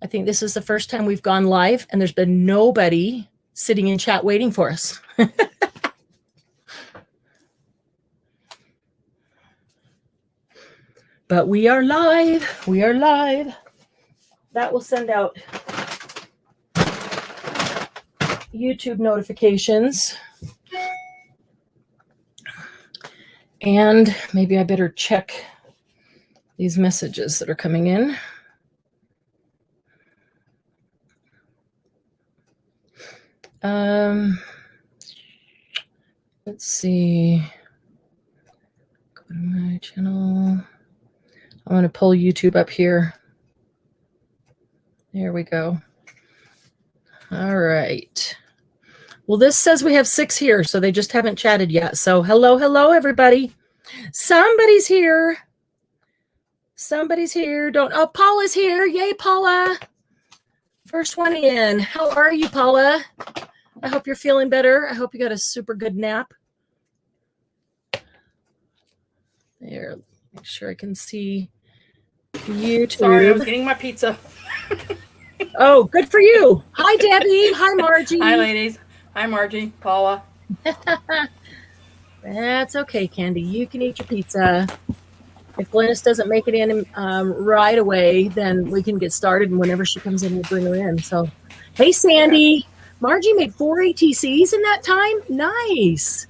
I think this is the first time we've gone live and there's been nobody sitting in chat waiting for us. But we are live. We are live. That will send out YouTube notifications. And maybe I better check these messages that are coming in. Let's see. Go to my channel. I'm going to pull YouTube up here. There we go. All right. Well, this says we have 6 here, so they just haven't chatted yet. So hello, everybody. Somebody's here. Somebody's here. Oh, Paula's here. Yay, Paula. First one in. How are you, Paula? I hope you're feeling better. I hope you got a super good nap. There, make sure I can see YouTube. Sorry, I was getting my pizza. Oh, good for you. Hi, Debbie. Hi, Margie. Hi, ladies. Hi, Margie. Paula. That's okay, Candy. You can eat your pizza. If Glennis doesn't make it in right away, then we can get started. And whenever she comes in, we'll bring her in. So, hey, Sandy. Margie made 4 ATCs in that time. Nice.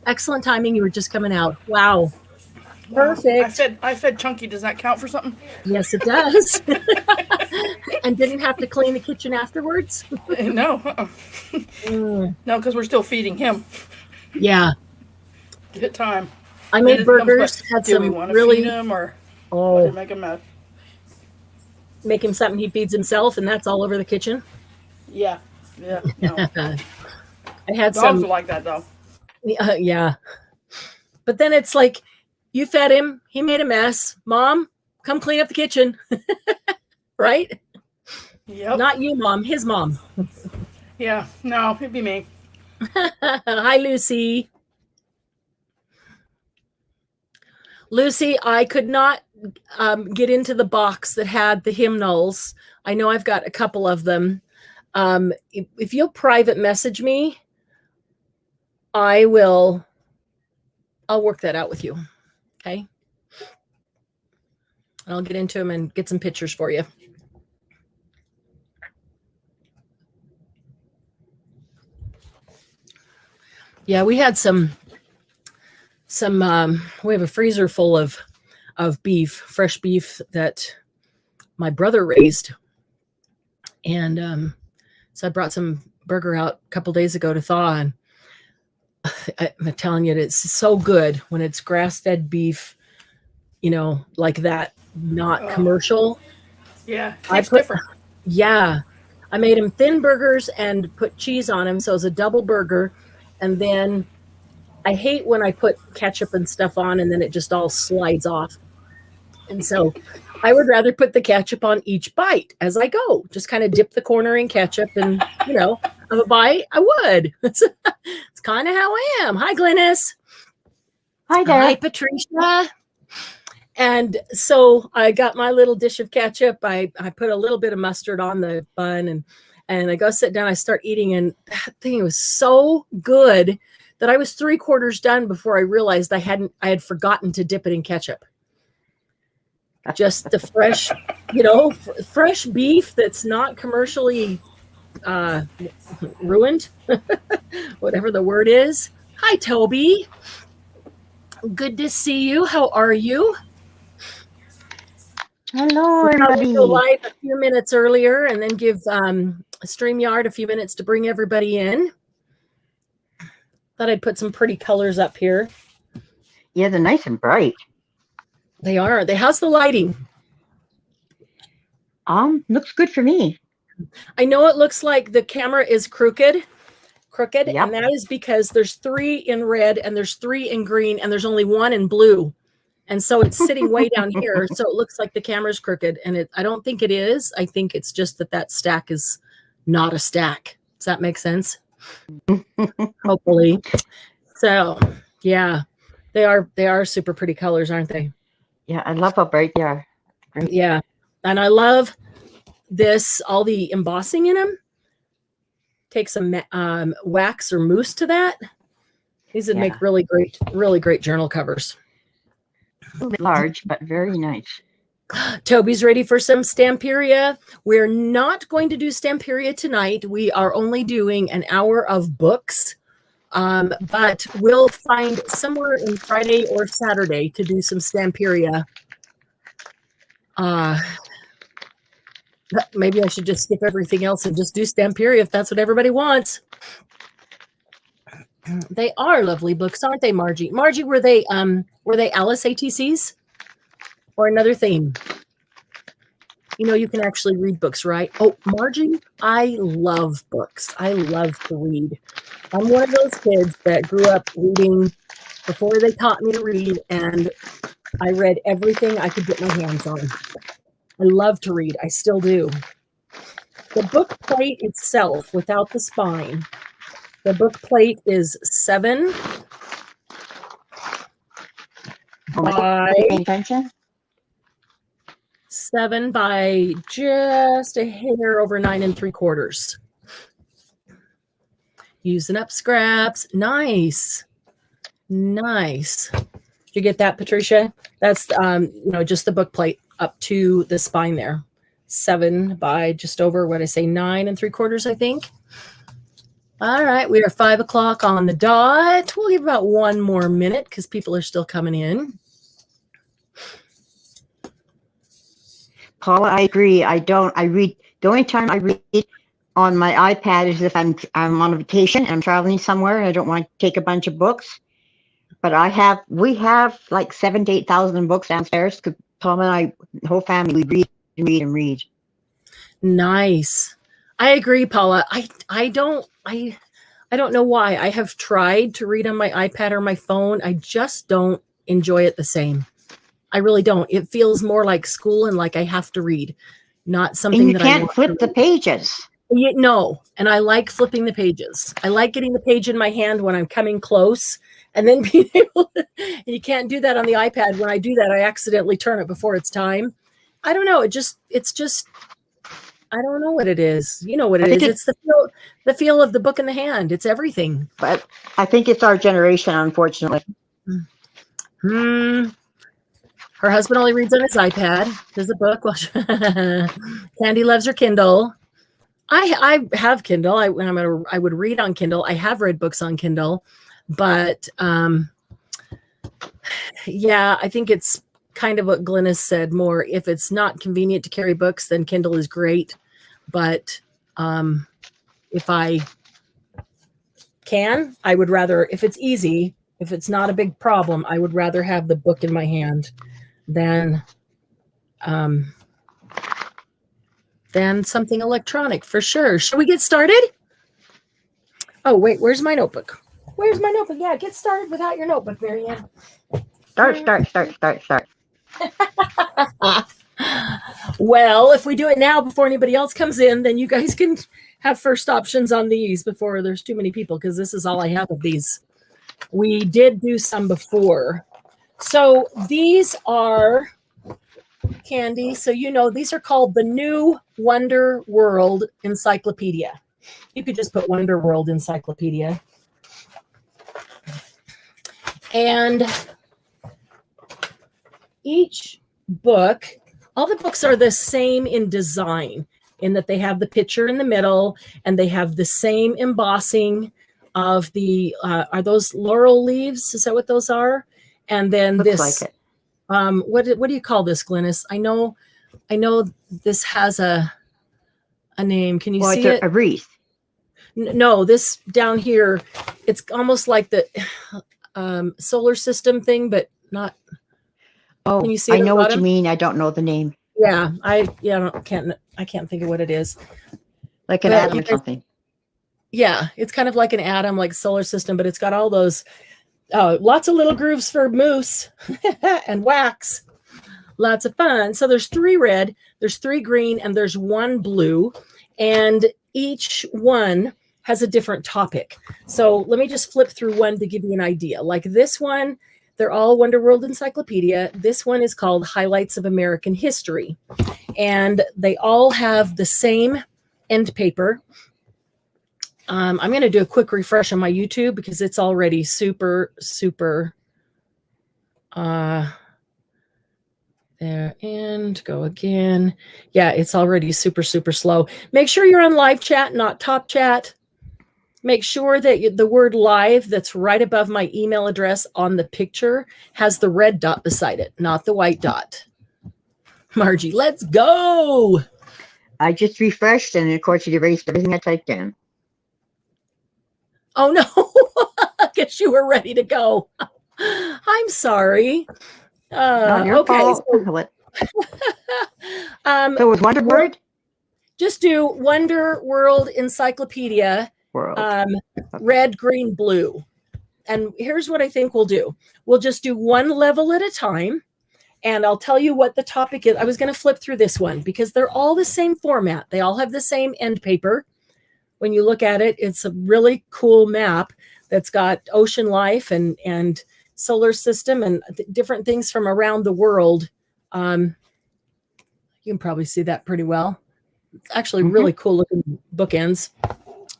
Excellent timing. You were just coming out. Wow. Perfect. I fed Chunky. Does that count for something? Yes, it does. And didn't have to clean the kitchen afterwards? No. No, because we're still feeding him. Yeah. Good time. I made burgers. Had some really. Feed him or make him make him something he feeds himself, and that's all over the kitchen. Yeah. Yeah. No. I had Dogs are like that though. Yeah. But then it's like, you fed him. He made a mess. Mom, come clean up the kitchen. Right? Yep. Not you, Mom. His mom. Yeah. No, it'd be me. Hi, Lucy. Lucy, I could not get into the box that had the hymnals. I know I've got a couple of them. If you'll private message me, I'll work that out with you. Okay. I'll get into them and get some pictures for you. Yeah, we had some we have a freezer full of beef, fresh beef that my brother raised. And so I brought some burger out a couple days ago to thaw, and I'm telling you, it's so good when it's grass-fed beef, like that, not commercial. Yeah, it's different. Yeah, I made them thin burgers and put cheese on them, so it's a double burger. And then I hate when I put ketchup and stuff on and then it just all slides off. And so I would rather put the ketchup on each bite as I go. Just kind of dip the corner in ketchup and, of a bite, I would. It's kind of how I am. Hi, Glennis. Hi there. Hi, Patricia. And so I got my little dish of ketchup. I put a little bit of mustard on the bun and I go sit down. I start eating, and that thing was so good that I was 3/4 done before I realized I had forgotten to dip it in ketchup. Just the fresh, fresh beef that's not commercially ruined, whatever the word is. Hi, Toby. Good to see you. How are you? Hello, everybody. Go live a few minutes earlier and then give StreamYard a few minutes to bring everybody in. Thought I'd put some pretty colors up here. Yeah, they're nice and bright. They are. How's the lighting? Looks good for me. I know it looks like the camera is crooked, Yep. and that is because there's 3 in red and there's 3 in green and there's only 1 in blue. And so it's sitting way down here. So it looks like the camera's crooked, and I don't think it is. I think it's just that stack is not a stack. Does that make sense? Hopefully. So yeah, they are super pretty colors, aren't they? Yeah, I love how bright they are. Yeah. And I love this, all the embossing in them, take some wax or mousse to that. These would make really great journal covers. A little bit large, but very nice. Toby's ready for some Stamperia. We're not going to do Stamperia tonight. We are only doing an hour of books, but we'll find somewhere in Friday or Saturday to do some Stamperia. Maybe I should just skip everything else and just do Stamperia if that's what everybody wants. They are lovely books, aren't they, Margie? Margie, were they Alice ATCs or another theme? You know, you can actually read books, right? Oh, Margie, I love books. I love to read. I'm one of those kids that grew up reading before they taught me to read, and I read everything I could get my hands on. I love to read. I still do. The book plate itself, without the spine, the book plate is 7 by Paying attention? 7 by just a hair over 9 3/4. Using up scraps. Nice. Nice. Did you get that, Patricia? That's just the book plate up to the spine there. 7 by just over 9 3/4, I think. All right, we are 5 o'clock on the dot. We'll give about 1 more minute because people are still coming in. Paula, I agree. I read. The only time I read on my iPad is if I'm on a vacation and I'm traveling somewhere and I don't want to take a bunch of books. But we have like 7,000 to 8,000 books downstairs. Because Paula and I, the whole family, we read. Nice. I agree, Paula. I don't know why. I have tried to read on my iPad or my phone. I just don't enjoy it the same. I really don't. It feels more like school and like I have to read, not something And you that can't flip the pages. No, and I like flipping the pages. I like getting the page in my hand when I'm coming close, and then being able to, and you can't do that on the iPad. When I do that, I accidentally turn it before it's time. I don't know. It's just I don't know what it is. You know what it is. It's the feel of the book in the hand. It's everything. But I think it's our generation, unfortunately. Her husband only reads on his iPad. There's a book. Well, Candy loves her Kindle. I have Kindle. I would read on Kindle. I have read books on Kindle, but I think it's kind of what Glynis said more. If it's not convenient to carry books, then Kindle is great. But if I can, I would rather, if it's easy, if it's not a big problem, I would rather have the book in my hand than something electronic, for sure. Shall we get started? Oh, wait, where's my notebook? Where's my notebook? Yeah, get started without your notebook, Marianne. Start. Well, if we do it now before anybody else comes in, then you guys can have first options on these before there's too many people, because this is all I have of these. We did do some before. So these are Candy. So these are called the New Wonder World Encyclopedia. You could just put Wonder World Encyclopedia. And each book, all the books are the same in design, in that they have the picture in the middle and they have the same embossing of the, are those laurel leaves? Is that what those are? And then Looks this, like it. what do you call this, Glynis? I know this has a name. Can you see it? A wreath. No, this down here, it's almost like the solar system thing, but not. Oh, Can you see I the know what bottom? you mean. I don't know the name. Yeah, I can't think of what it is. Like an But atom you or guys- something. Yeah, it's kind of like an atom, like solar system, but it's got all those lots of little grooves for mousse and wax. Lots of fun. So there's 3 red, there's 3 green, and there's 1 blue, and each one has a different topic. So let me just flip through one to give you an idea. Like this one, They're all Wonder World Encyclopedia. This one is called Highlights of American History. And they all have the same end paper. I'm going to do a quick refresh on my YouTube because it's already super there, and go again. Yeah, it's already super slow. Make sure you're on live chat, not top chat. Make sure that the word live that's right above my email address on the picture has the red dot beside it, not the white dot. Margie, let's go. I just refreshed, and of course, it erased everything I typed in. Oh, no. I guess you were ready to go. I'm sorry. Not your Okay. fault. So it was Wonder Word? Just do Wonder World Encyclopedia, World. red, green, blue. And here's what I think we'll do. We'll just do one level at a time. And I'll tell you what the topic is. I was going to flip through this one because they're all the same format. They all have the same end paper. When you look at it, it's a really cool map that's got ocean life and solar system and different things from around the world. You can probably see that pretty well. It's actually really cool looking bookends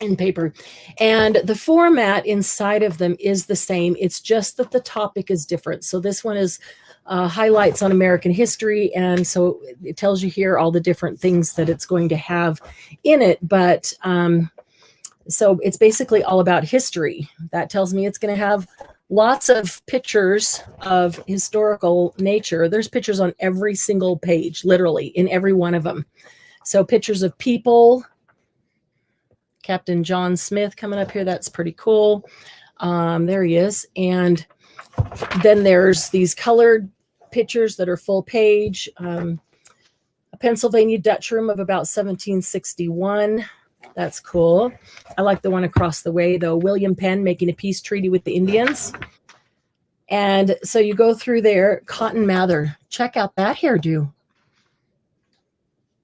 in paper. And the format inside of them is the same. It's just that the topic is different. So this one is highlights on American history. And so it tells you here all the different things that it's going to have in it. But so it's basically all about history. That tells me it's going to have lots of pictures of historical nature. There's pictures on every single page, literally in every one of them. So pictures of people, Captain John Smith coming up here. That's pretty cool. There he is. And then there's these colored pictures that are full page. A Pennsylvania Dutch room of about 1761. That's cool. I like the one across the way, though. William Penn making a peace treaty with the Indians. And so you go through there. Cotton Mather. Check out that hairdo.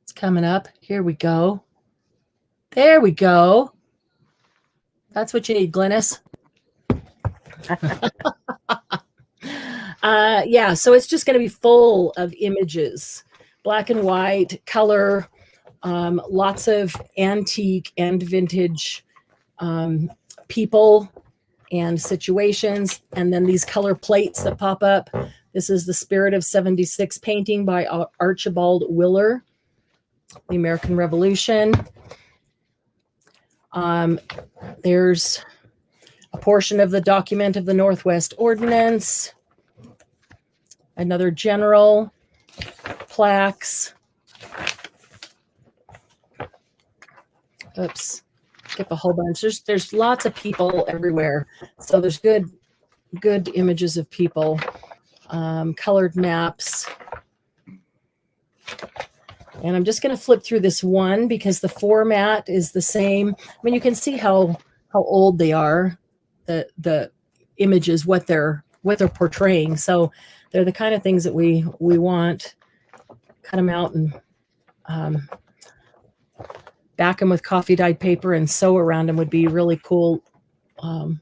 It's coming up. Here we go. There we go. That's what you need, Glennis. Yeah, so it's just going to be full of images, black and white, color, lots of antique and vintage people and situations, and then these color plates that pop up. This is the Spirit of 76 painting by Archibald Willer, the American Revolution. There's a portion of the document of the Northwest Ordinance, another general, plaques. Oops, skip a whole bunch. There's lots of people everywhere. So there's good images of people, colored maps. And I'm just going to flip through this one because the format is the same. I mean, you can see how old they are, the images, what they're portraying. So they're the kind of things that we want. Cut them out and back them with coffee dyed paper and sew around them would be really cool. Oh,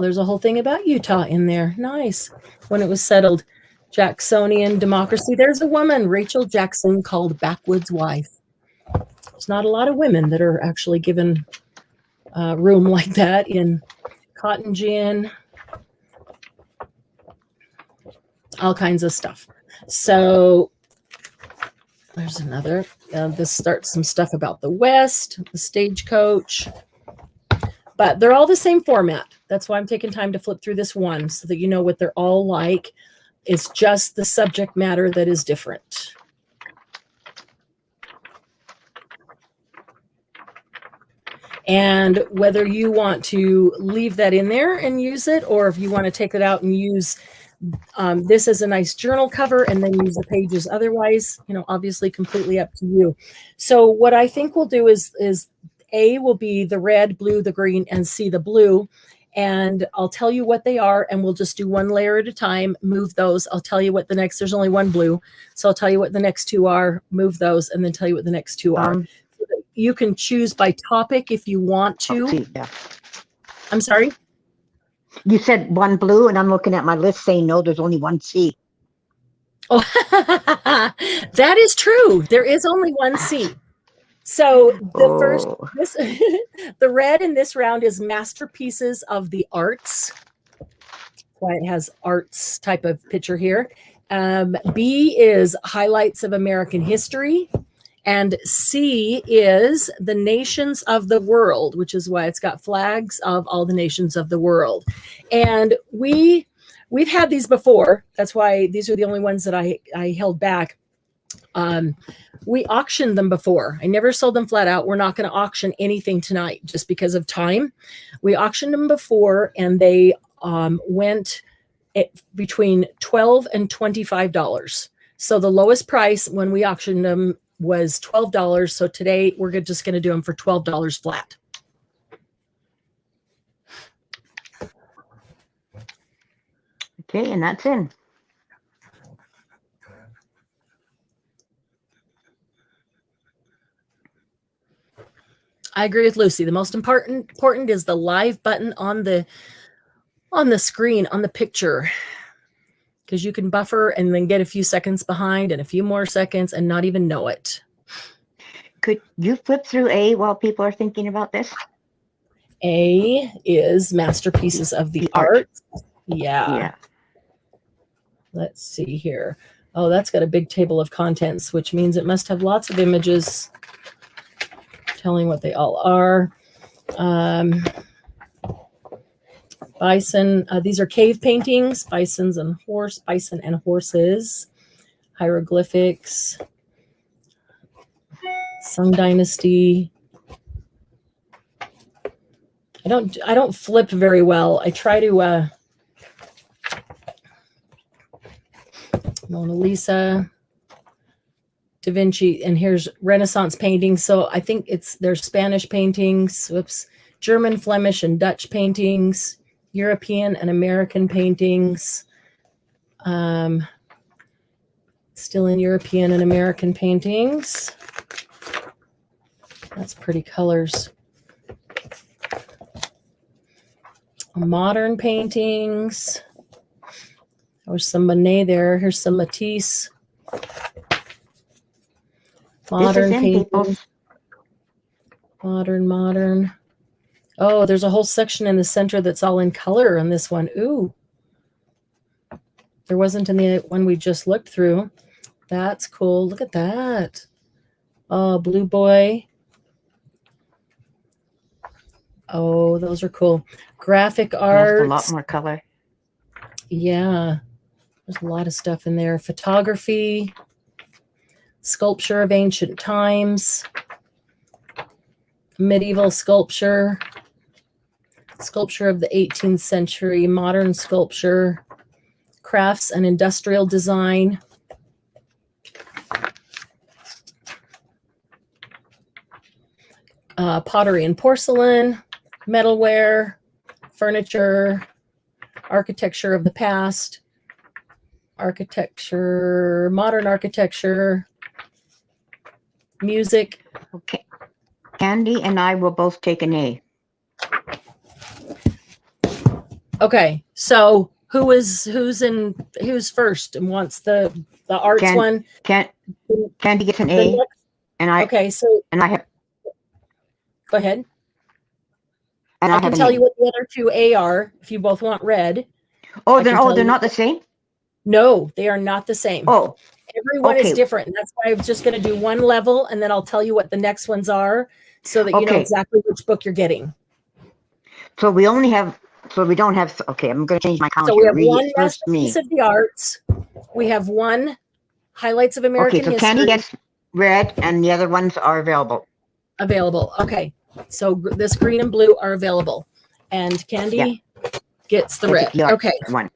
there's a whole thing about Utah in there. Nice. When it was settled. Jacksonian democracy. There's a woman, Rachel Jackson, called Backwoods Wife. There's not a lot of women that are actually given room like that in cotton gin, all kinds of stuff. So there's another. This starts some stuff about the West, the stagecoach. But they're all the same format. That's why I'm taking time to flip through this one so that you know what they're all like. It's just the subject matter that is different. And whether you want to leave that in there and use it, or if you want to take it out and use this as a nice journal cover and then use the pages otherwise, obviously completely up to you. So what I think we'll do is A will be the red, blue, the green, and C the blue. And I'll tell you what they are, and we'll just do one layer at a time, move those. I'll tell you what there's only one blue. So I'll tell you what the next two are, move those, and then tell you what the next two are. So that you can choose by topic if you want to. Yeah. I'm sorry? You said one blue, and I'm looking at my list saying no. There's only one C. Oh, that is true. There is only one C. So the first, Oh, this, the red in this round is masterpieces of the arts. Why it has arts type of picture here. B is highlights of American history. And C is the nations of the world, which is why it's got flags of all the nations of the world. And we've had these before. That's why these are the only ones that I held back. We auctioned them before. I never sold them flat out. We're not going to auction anything tonight just because of time. We auctioned them before, and they went at between $12 and $25. So the lowest price when we auctioned them was $12. So today we're just going to do them for $12 flat. okay, and that's in. I agree with Lucy. The most important is the live button on the screen, on the picture, because you can buffer and then get a few seconds behind and a few more seconds and not even know it. Could you flip through A while people are thinking about this? A is masterpieces of the arts. Yeah. Let's see here. Oh, that's got a big table of contents, which means it must have lots of images telling what they all are. Bison. These are cave paintings. Bison and horses. Hieroglyphics. Sung Dynasty. I don't flip very well. I try to Mona Lisa, Da Vinci, and here's Renaissance paintings. So I think there's Spanish paintings, German, Flemish, and Dutch paintings, European and American paintings. Still in European and American paintings. That's pretty colors. Modern paintings. There's some Monet there. Here's some Matisse. Modern paintings. Modern. Oh, there's a whole section in the center that's all in color on this one. Ooh. There wasn't in the one we just looked through. That's cool. Look at that. Oh, Blue Boy. Oh, those are cool. Graphic art. A lot more color. Yeah. There's a lot of stuff in there. Photography. Sculpture of ancient times. Medieval sculpture. Sculpture of the 18th century. Modern sculpture. Crafts and industrial design. Pottery and porcelain. Metalware. Furniture. Architecture of the past. Architecture. Modern architecture. Music. Okay. Candy and I will both take an A. Okay, so who's first and wants the arts one? Candy gets an A, and I okay. So and I have. Go ahead. And I can tell you what the other two A are if you both want red. Oh, they're not the same. No, they are not the same. Oh, everyone is different. That's why I was just going to do one level, and then I'll tell you what the next ones are, so that you know exactly which book you're getting. So we only have. So we don't have. Okay, I'm going to change my count. So we have one masterpiece of the arts. We have one highlights of American history. Okay, so Candy gets red, and the other ones are available. Okay, so this green and blue are available, and Candy gets the red. Okay. One.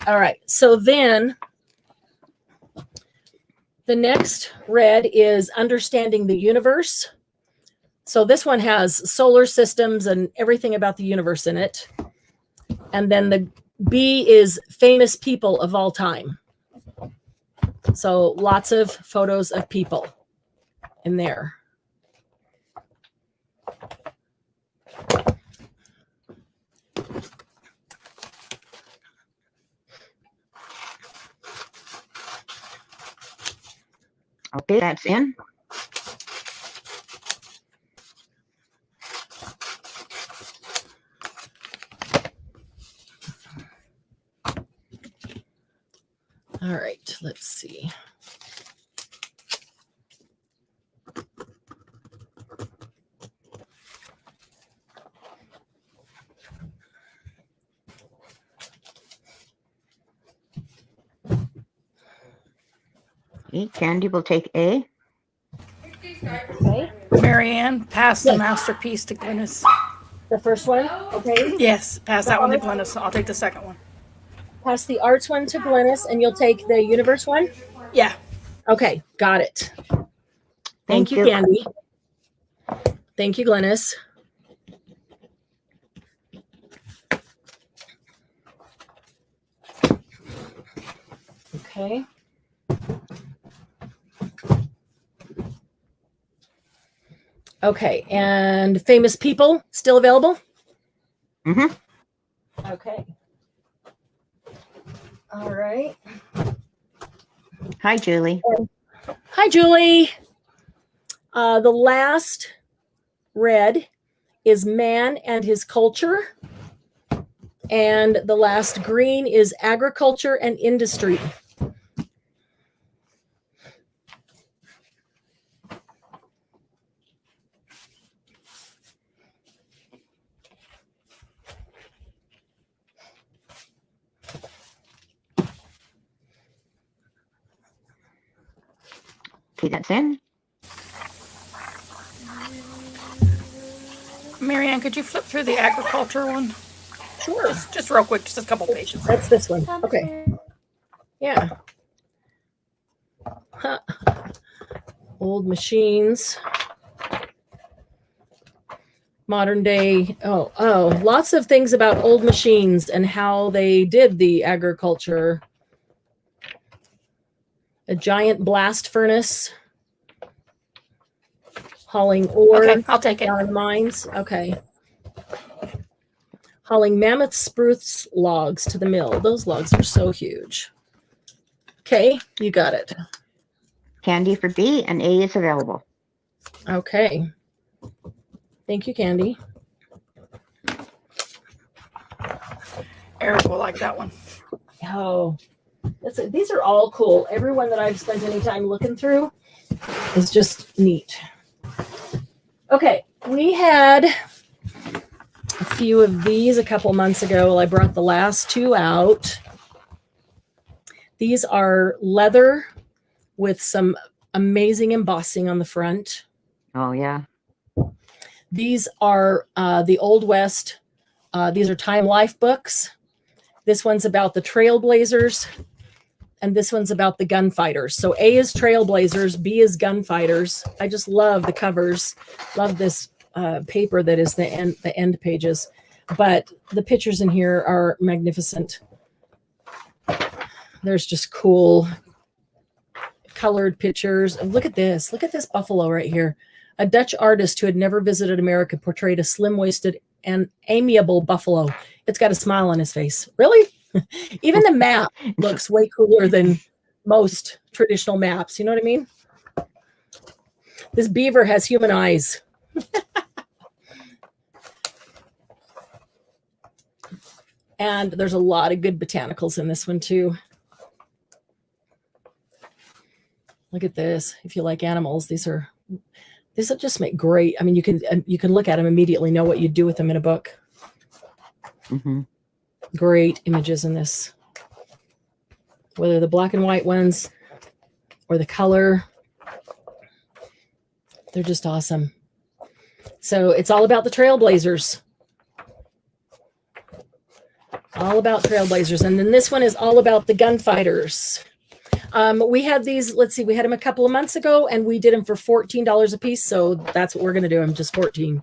All right. So then the next red is Understanding the Universe. So this one has solar systems and everything about the universe in it. And then the B is Famous People of All Time. So lots of photos of people in there. Okay, that's in. All right, let's see. Okay, Candy will take A. Okay. Marianne, pass the Yes. masterpiece to Glynis. The first one, okay. Yes, pass that one to arts- Glynis. I'll take the second one. Pass the arts one to Glynis, and you'll take the universe one? Yeah. Okay, got it. Thank you, Candy. Thank you, Glynis. Okay. Okay, and famous people still available? Mm-hmm. Okay. All right. Hi, Julie. Hi, Julie. The last red is man and his culture. And the last green is agriculture and industry. Okay, that's in. Marianne, could you flip through the agriculture one? Sure. Just real quick, just a couple pages. That's this one. Okay. Yeah. Huh. Old machines. Modern day. Oh, lots of things about old machines and how they did the agriculture. A giant blast furnace. Hauling ore Okay, I'll take it. down in the mines. Okay. Hauling mammoth spruce logs to the mill. Those logs are so huge. Okay, you got it. Candy for B, and A is available. Okay. Thank you, Candy. Eric will like that one. Oh, these are all cool. Everyone that I've spent any time looking through is just neat. Okay, we had a few of these a couple months ago. Well, I brought the last two out. These are leather with some amazing embossing on the front. Oh, yeah. These are the Old West. These are Time Life books. This one's about the Trailblazers, and this one's about the gunfighters. So A is Trailblazers, B is gunfighters. I just love the covers. Love this paper that is the end pages. But the pictures in here are magnificent. There's just cool colored pictures. And look at this. Look at this buffalo right here. A Dutch artist who had never visited America portrayed a slim-waisted and amiable buffalo. It's got a smile on his face. Really? Even the map looks way cooler than most traditional maps. You know what I mean? This beaver has human eyes. And there's a lot of good botanicals in this one too. Look at this. If you like animals, these will just make great. I mean, you can look at them immediately, know what you'd do with them in a book. Mm-hmm. Great images in this, whether the black and white ones or the color. They're just awesome. So it's all about the Trailblazers. All about Trailblazers. And then this one is all about the gunfighters. We had these, let's see, we had them a couple of months ago and we did them for $14 a piece. So that's what we're going to do. I'm just 14.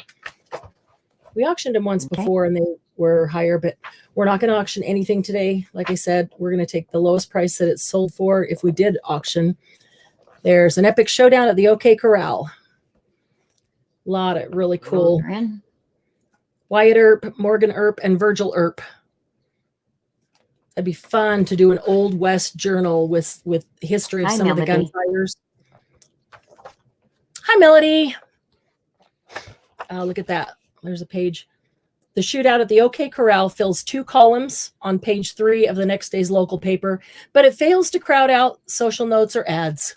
We auctioned them once before and they were higher, but we're not going to auction anything today. Like I said, we're going to take the lowest price that it's sold for. If we did auction, there's an epic showdown at the OK Corral. A lot of really cool. Wyatt Earp, Morgan Earp, and Virgil Earp. It'd be fun to do an Old West journal with history of some of the gunfighters. Hi, Melody. Look at that. There's a page. The shootout at the OK Corral fills 2 columns on page 3 of the next day's local paper, but it fails to crowd out social notes or ads.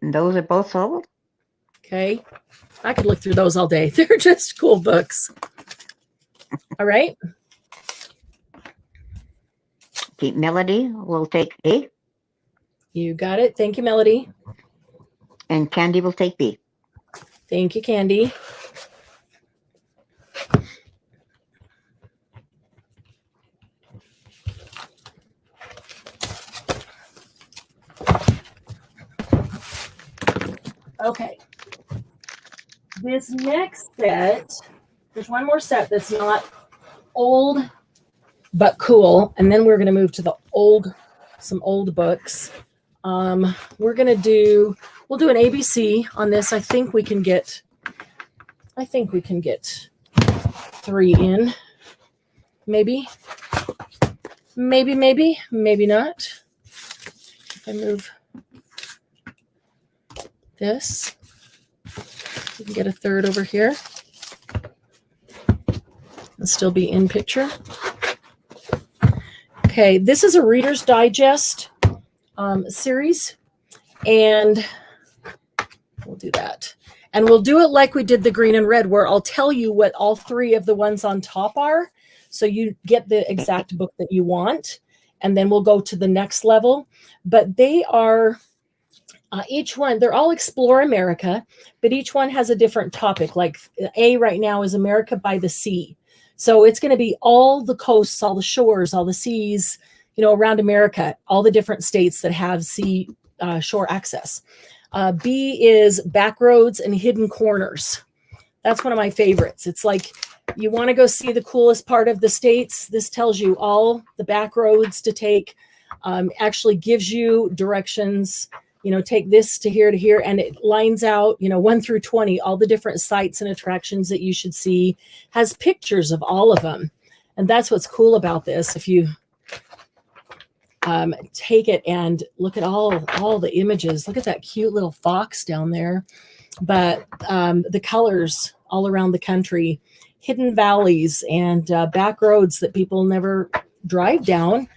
Those are both sold? Okay. I could look through those all day. They're just cool books. All right. Okay, Melody will take A. You got it. Thank you, Melody. And Candy will take B. Thank you, Candy. Okay. This next set, there's one more set that's not old but cool, and then we're going to move to some old books. We'll do an ABC on this. I think we can get 3 in. Maybe not. If I move this, we can get a 3rd over here and still be in picture. Okay, this is a Reader's Digest series, and we'll do that. And we'll do it like we did the green and red, where I'll tell you what all 3 of the ones on top are, so you get the exact book that you want, and then we'll go to the next level. But they are, each one, they're all Explore America, but each one has a different topic. Like A right now is America by the Sea. So it's going to be all the coasts, all the shores, all the seas, around America, all the different states that have sea shore access. B is Backroads and Hidden Corners. That's one of my favorites. It's like you want to go see the coolest part of the states. This tells you all the back roads to take, actually gives you directions, take this to here, and it lines out, 1 through 20, all the different sites and attractions that you should see, has pictures of all of them. And that's what's cool about this. If you take it and look at all the images, look at that cute little fox down there, but the colors all around the country, hidden valleys and back roads that people never drive down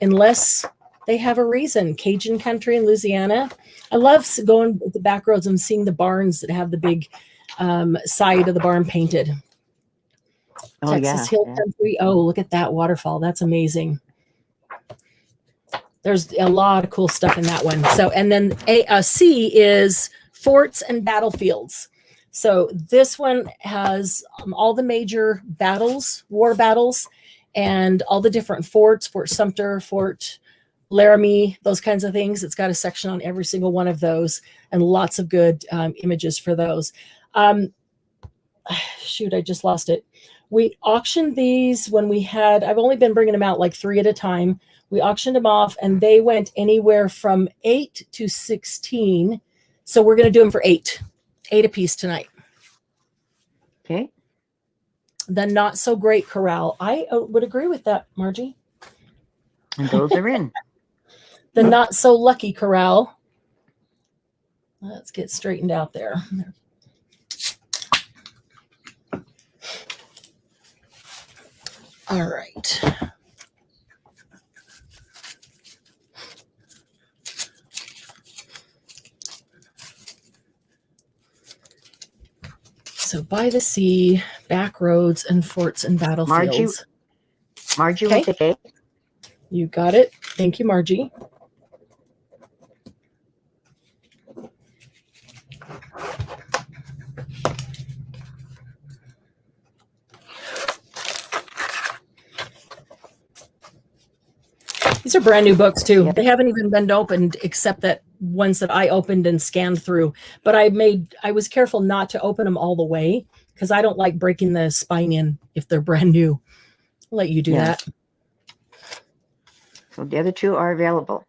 unless they have a reason. Cajun country in Louisiana. I love going the back roads and seeing the barns that have the big side of the barn painted. Oh, Texas Hill Country. Oh, look at that waterfall. That's amazing. There's a lot of cool stuff in that one. So, and then C is Forts and Battlefields. So this one has all the major battles, war battles, and all the different forts, Fort Sumter, Fort Laramie, those kinds of things. It's got a section on every single one of those and lots of good images for those. Shoot, I just lost it. We auctioned these when we had, I've only been bringing them out like 3 at a time. We auctioned them off and they went anywhere from 8 to 16. So we're going to do them for 8 a piece tonight. Okay. The Not So Great Corral. I would agree with that, Margie. And those are in. The Not So Lucky Corral. Let's get straightened out there. All right. So By the Sea, Back Roads, and Forts and Battlefields. Margie Okay. with the K. You got it. Thank you, Margie. These are brand new books too. Yep. They haven't even been opened except that ones that I opened and scanned through. But I was careful not to open them all the way because I don't like breaking the spine in if they're brand new. I'll let you do that. So the other 2 are available.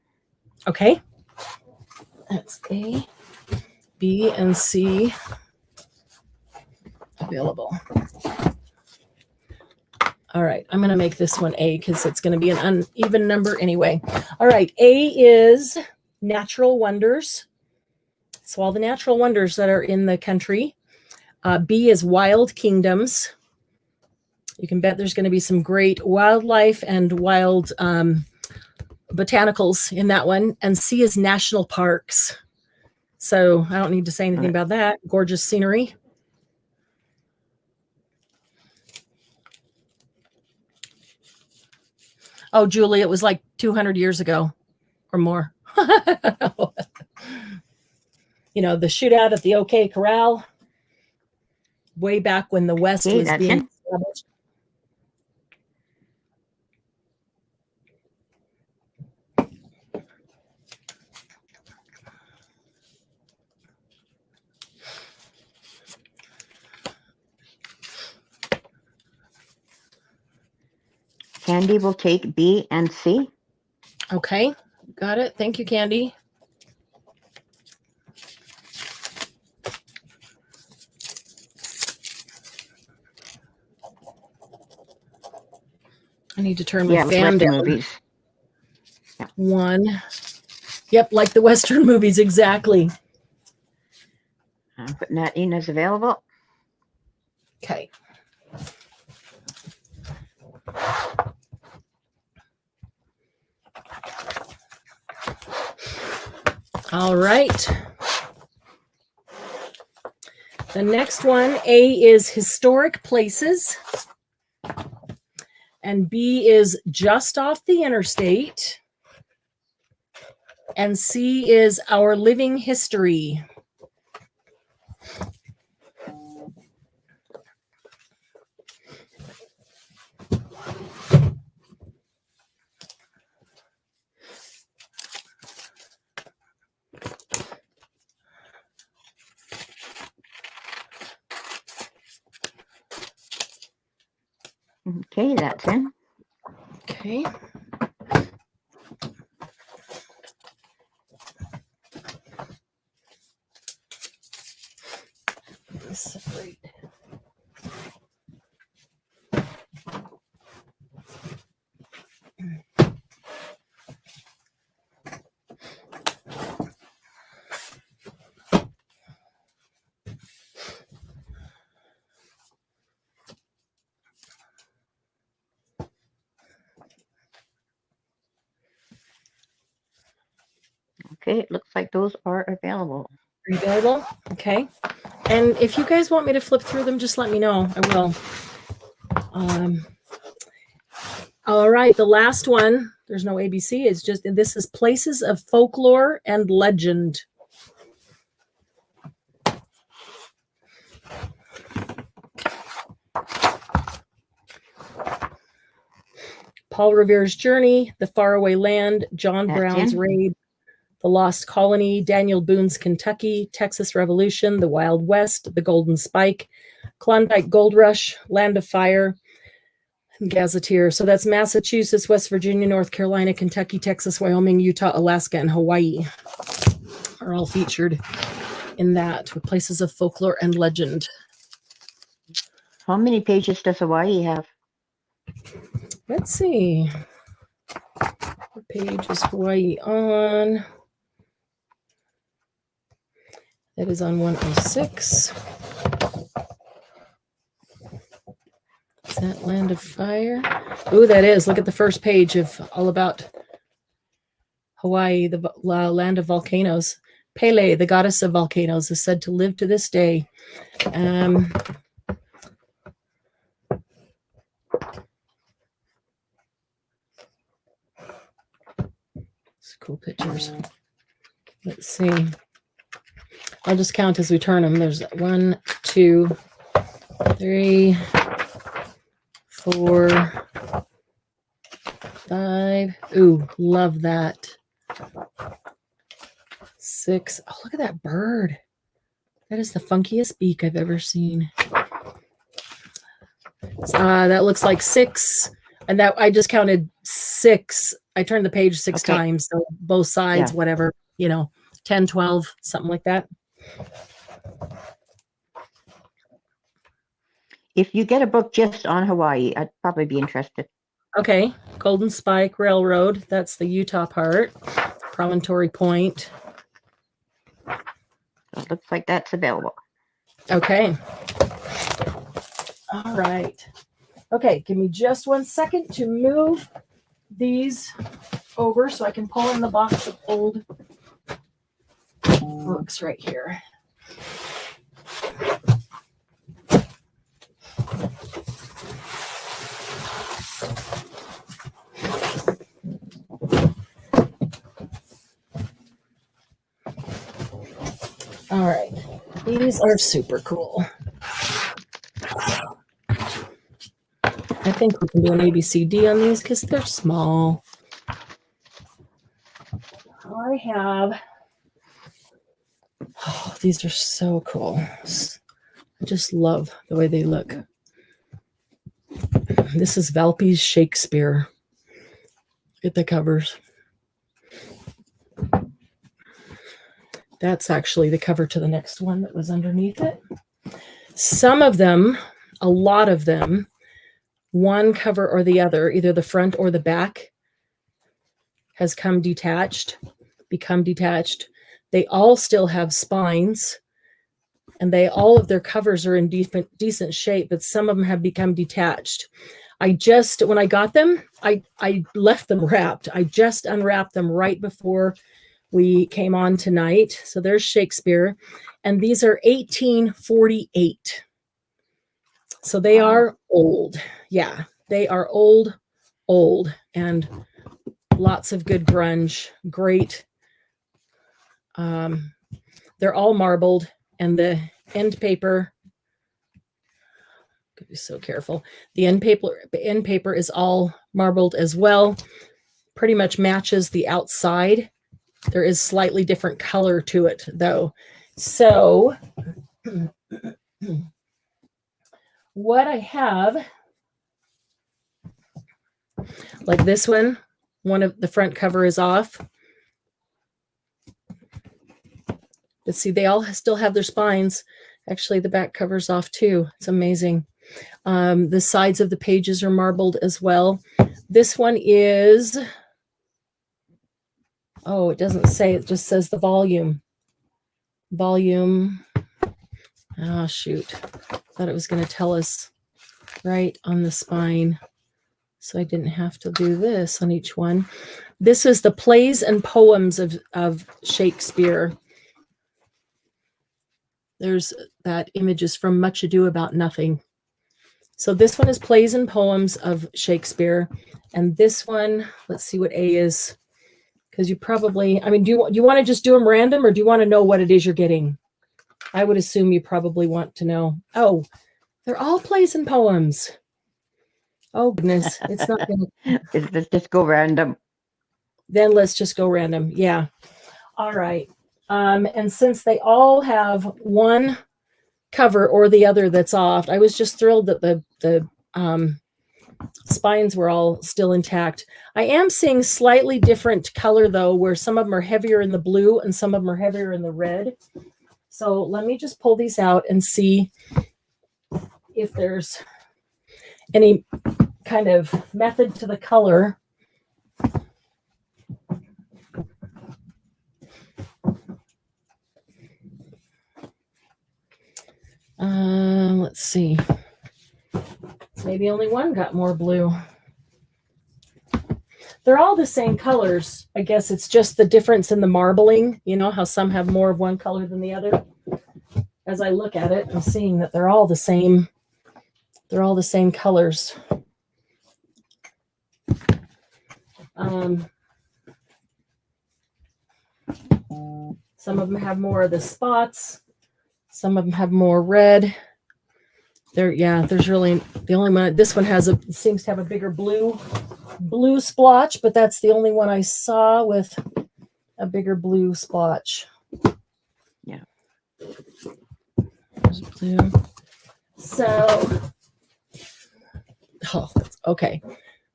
Okay. That's A, B, and C available. All right, I'm going to make this one A because it's going to be an uneven number anyway. All right, A is Natural Wonders. So all the natural wonders that are in the country. B is wild kingdoms. You can bet there's going to be some great wildlife and wild botanicals in that one. And C is national parks. So I don't need to say anything about that. Gorgeous scenery. Oh, Julie, it was like 200 years ago or more. You know, the shootout at the OK Corral, way back when the West was being established. Candy will take B and C. Okay, got it. Thank you, Candy. I need to turn my fan down. Movies. Yeah. 1. Yep, like the Western movies, exactly. I'm putting that in as available. Okay. All right. The next one, A is historic places. And B is just off the interstate. And C is our living history. Okay, that's in. Okay. Separate. Okay, it looks like those are available. Available? Okay. And if you guys want me to flip through them, just let me know. I will. All right. The last one, there's no ABC. It's just, this is places of folklore and legend. Paul Revere's Journey, The Faraway Land, John Brown's Raid, The Lost Colony, Daniel Boone's Kentucky, Texas Revolution, The Wild West, The Golden Spike, Klondike Gold Rush, Land of Fire, and Gazetteer. So that's Massachusetts, West Virginia, North Carolina, Kentucky, Texas, Wyoming, Utah, Alaska, and Hawaii are all featured in that with places of folklore and legend. How many pages does Hawaii have? Let's see. What page is Hawaii on? That is on 106. Is that Land of Fire? Oh, that is. Look at the first page of all about Hawaii, the land of volcanoes. Pele, the goddess of volcanoes, is said to live to this day. Cool pictures. Let's see. I'll just count as we turn them. There's 1, 2, 3, 4, 5. Ooh, love that. 6. Oh, look at that bird. That is the funkiest beak I've ever seen. That looks like 6. And that I just counted 6. I turned the page 6 times. So both sides, whatever, 10, 12, something like that. If you get a book just on Hawaii, I'd probably be interested. Okay. Golden Spike Railroad. That's the Utah part. Promontory Point. looks like that's available. Okay. All right. Okay, give me just 1 second to move these over so I can pull in the box of old books right here. All right. These are super cool. I think we can do an ABCD on these because they're small. I have, oh, these are so cool. I just love the way they look. This is Valpy's Shakespeare. Get the covers. That's actually the cover to the next one that was underneath it. Some of them, a lot of them, one cover or the other, either the front or the back, has become detached. They all still have spines, and all of their covers are in decent shape, but some of them have become detached. When I got them, I left them wrapped. I just unwrapped them right before we came on tonight. So there's Shakespeare, and these are 1848. So they are old. Yeah, they are old, and lots of good grunge. Great. They're all marbled, and the end paper, gotta be so careful. The end paper is all marbled as well. Pretty much matches the outside. There is slightly different color to it, though. So what I have, like this one of the front cover is off. But see, they all still have their spines. Actually, the back cover's off too. It's amazing. The sides of the pages are marbled as well. This one is, oh, it doesn't say, it just says the volume. Oh, shoot. Thought it was going to tell us right on the spine. So I didn't have to do this on each one. This is the plays and poems of Shakespeare. There's that image is from Much Ado About Nothing. So this one is plays and poems of Shakespeare. And this one, let's see what A is. Because you probably, I mean, do you want to just do them random, or do you want to know what it is you're getting? I would assume you probably want to know. Oh, they're all plays and poems. Oh, goodness. It's not going to. Let's just go random. Then let's just go random. Yeah. All right. And since they all have one cover or the other that's off, I was just thrilled that the spines were all still intact. I am seeing slightly different color, though, where some of them are heavier in the blue and some of them are heavier in the red. So let me just pull these out and see if there's any kind of method to the color. Let's see. Maybe only one got more blue. They're all the same colors. I guess it's just the difference in the marbling. You know how some have more of one color than the other? As I look at it, I'm seeing that they're all the same. They're all the same colors. Some of them have more of the spots. Some of them have more red. There's really the only one. This one seems to have a bigger blue splotch, but that's the only one I saw with a bigger blue splotch. Yeah. There's blue. So, okay.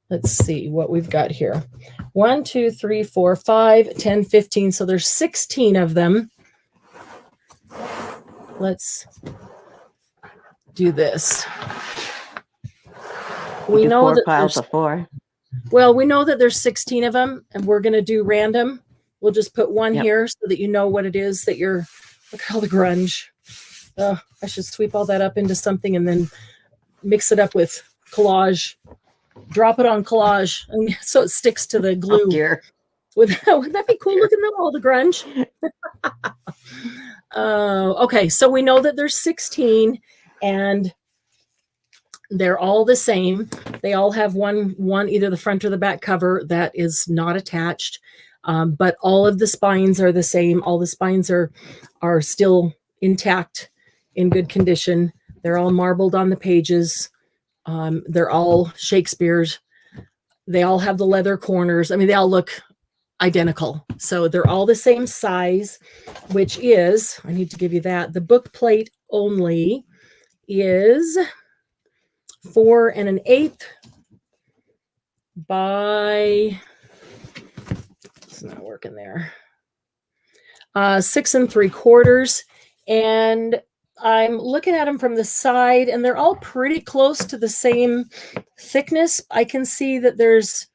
Let's see what we've got here. 1, 2, 3, 4, 5, 10, 15. So there's 16 of them. Let's do this. We know four that piles of 4. Well, we know that there's 16 of them, and we're going to do random. We'll just put one Yep. here so that you know what it is that you're Look at all the grunge. I should sweep all that up into something and then mix it up with collage. Drop it on collage, and so it sticks to the glue. Oh, dear. Wouldn't that be cool looking though, all the grunge? Okay, so we know that there's 16 and they're all the same. They all have one either the front or the back cover that is not attached. But all of the spines are the same. All the spines are still intact, in good condition. They're all marbled on the pages. They're all Shakespeare's. They all have the leather corners. I mean, they all look identical. So they're all the same size, which is, I need to give you that. The book plate only is 4 1/8 by, it's not working there, 6 3/4. And I'm looking at them from the side and they're all pretty close to the same thickness. I can see that there's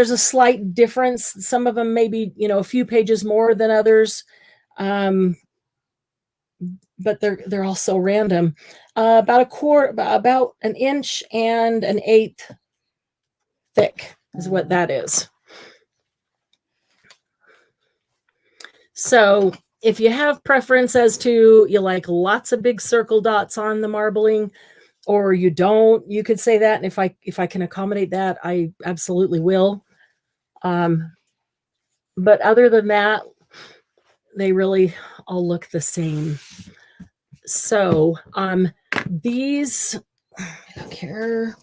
a slight difference. Some of them maybe, a few pages more than others. But they're all so random. About 1 inch and 1/8 thick is what that is. So if you have preference as to you like lots of big circle dots on the marbling or you don't, you could say that. And if I can accommodate that, I absolutely will. But other than that, they really all look the same. So these, I don't care.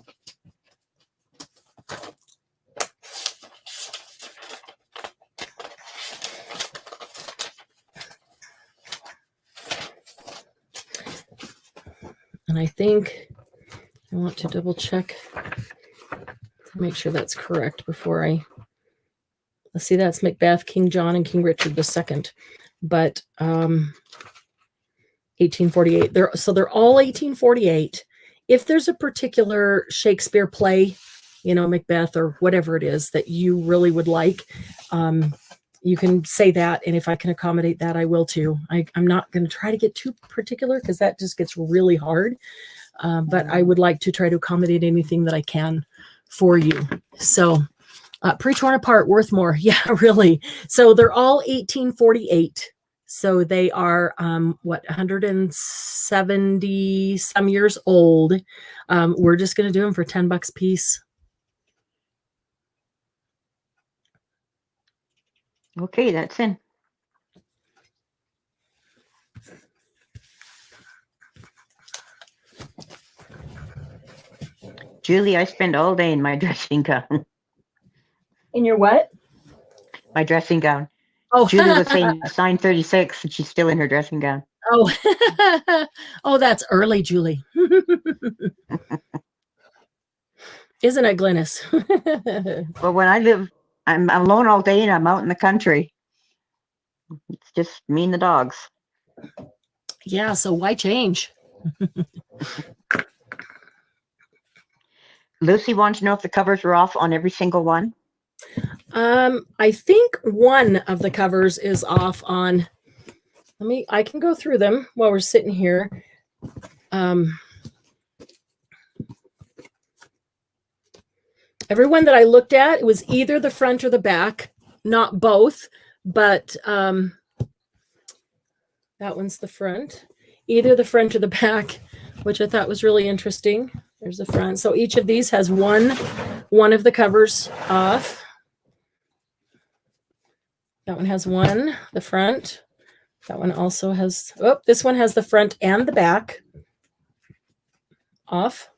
And I think I want to double check to make sure that's correct before let's see, that's Macbeth, King John, and King Richard II. But 1848. They're all 1848. If there's a particular Shakespeare play, Macbeth or whatever it is that you really would like, you can say that. And if I can accommodate that, I will too. I'm not going to try to get too particular because that just gets really hard. But I would like to try to accommodate anything that I can for you. So Pre-Torn Apart, worth more. Yeah, really. So they're all 1848. So they are, 170 some years old. We're just going to do them for $10 a piece. Okay, that's in. Julie, I spend all day in my dressing gown. In your what? My dressing gown. Oh, Julie was saying sign 36, and she's still in her dressing gown. Oh, oh, that's early, Julie. Isn't it, Glynis? Well, when I'm alone all day and I'm out in the country. It's just me and the dogs. Yeah, so why change? Lucy wants to know if the covers are off on every single one. I think one of the covers is off on, I can go through them while we're sitting here. Everyone that I looked at, it was either the front or the back, not both, but that one's the front, either the front or the back, which I thought was really interesting. There's the front. So each of these has one of the covers off. That one has one, the front. That one also has, this one has the front and the back off.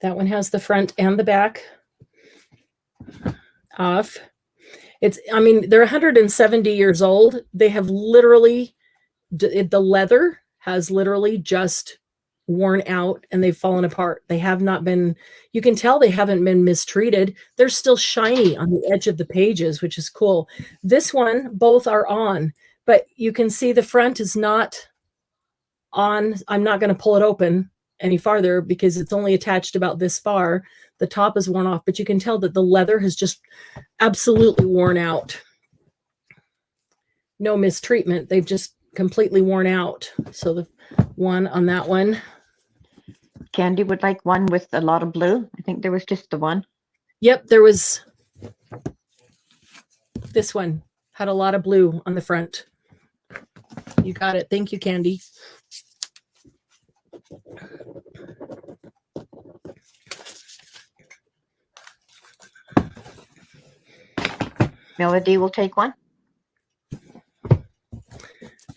That one has the front and the back off. They're 170 years old. They have literally, the leather has literally just worn out and they've fallen apart. They have not been, you can tell they haven't been mistreated. They're still shiny on the edge of the pages, which is cool. This one, both are on, but you can see the front is not on. I'm not going to pull it open any farther because it's only attached about this far. The top is worn off, but you can tell that the leather has just absolutely worn out. No mistreatment. They've just completely worn out. So the one on that one. Candy would like one with a lot of blue. I think there was just the one. Yep, there was. This one had a lot of blue on the front. You got it. Thank you, Candy. Melody will take one.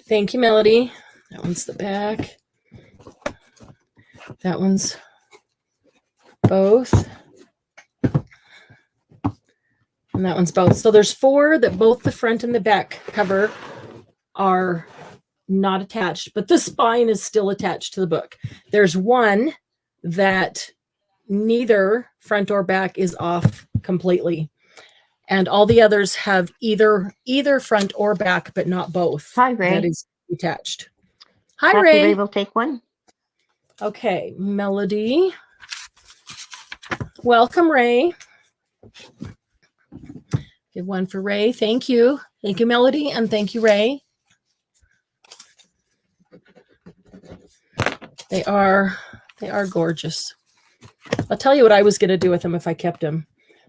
Thank you, Melody. That one's the back. That one's both. And that one's both. So there's 4 that both the front and the back cover are not attached, but the spine is still attached to the book. There's one that neither front or back is off completely. And all the others have either front or back, but not both. Hi, Ray. That is detached. Hi, Happy Ray. Ray will take one. Okay, Melody. Welcome, Ray. Give one for Ray. Thank you. Thank you, Melody, and thank you, Ray. They are gorgeous. I'll tell you what I was going to do with them if I kept them.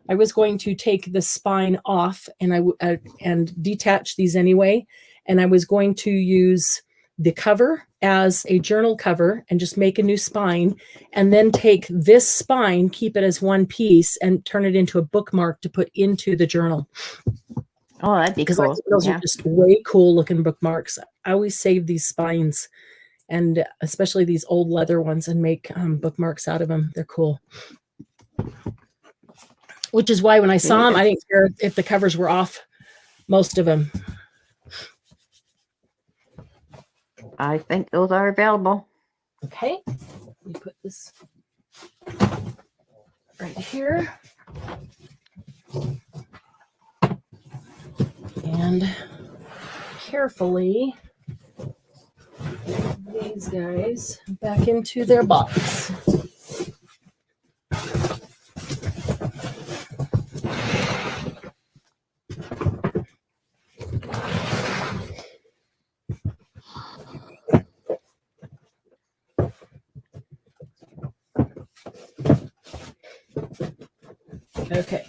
I was going to take the spine off and detach these anyway, and I was going to use the cover as a journal cover and just make a new spine, and then take this spine, keep it as one piece, and turn it into a bookmark to put into the journal. Oh, that'd be Because cool. those are just way cool looking bookmarks. I always save these spines, and especially these old leather ones, and make bookmarks out of them. They're cool. Which is why when I saw them, I didn't care if the covers were off, most of them. I think those are available. Okay, let me put this right here. And carefully put these guys back into their box. Okay.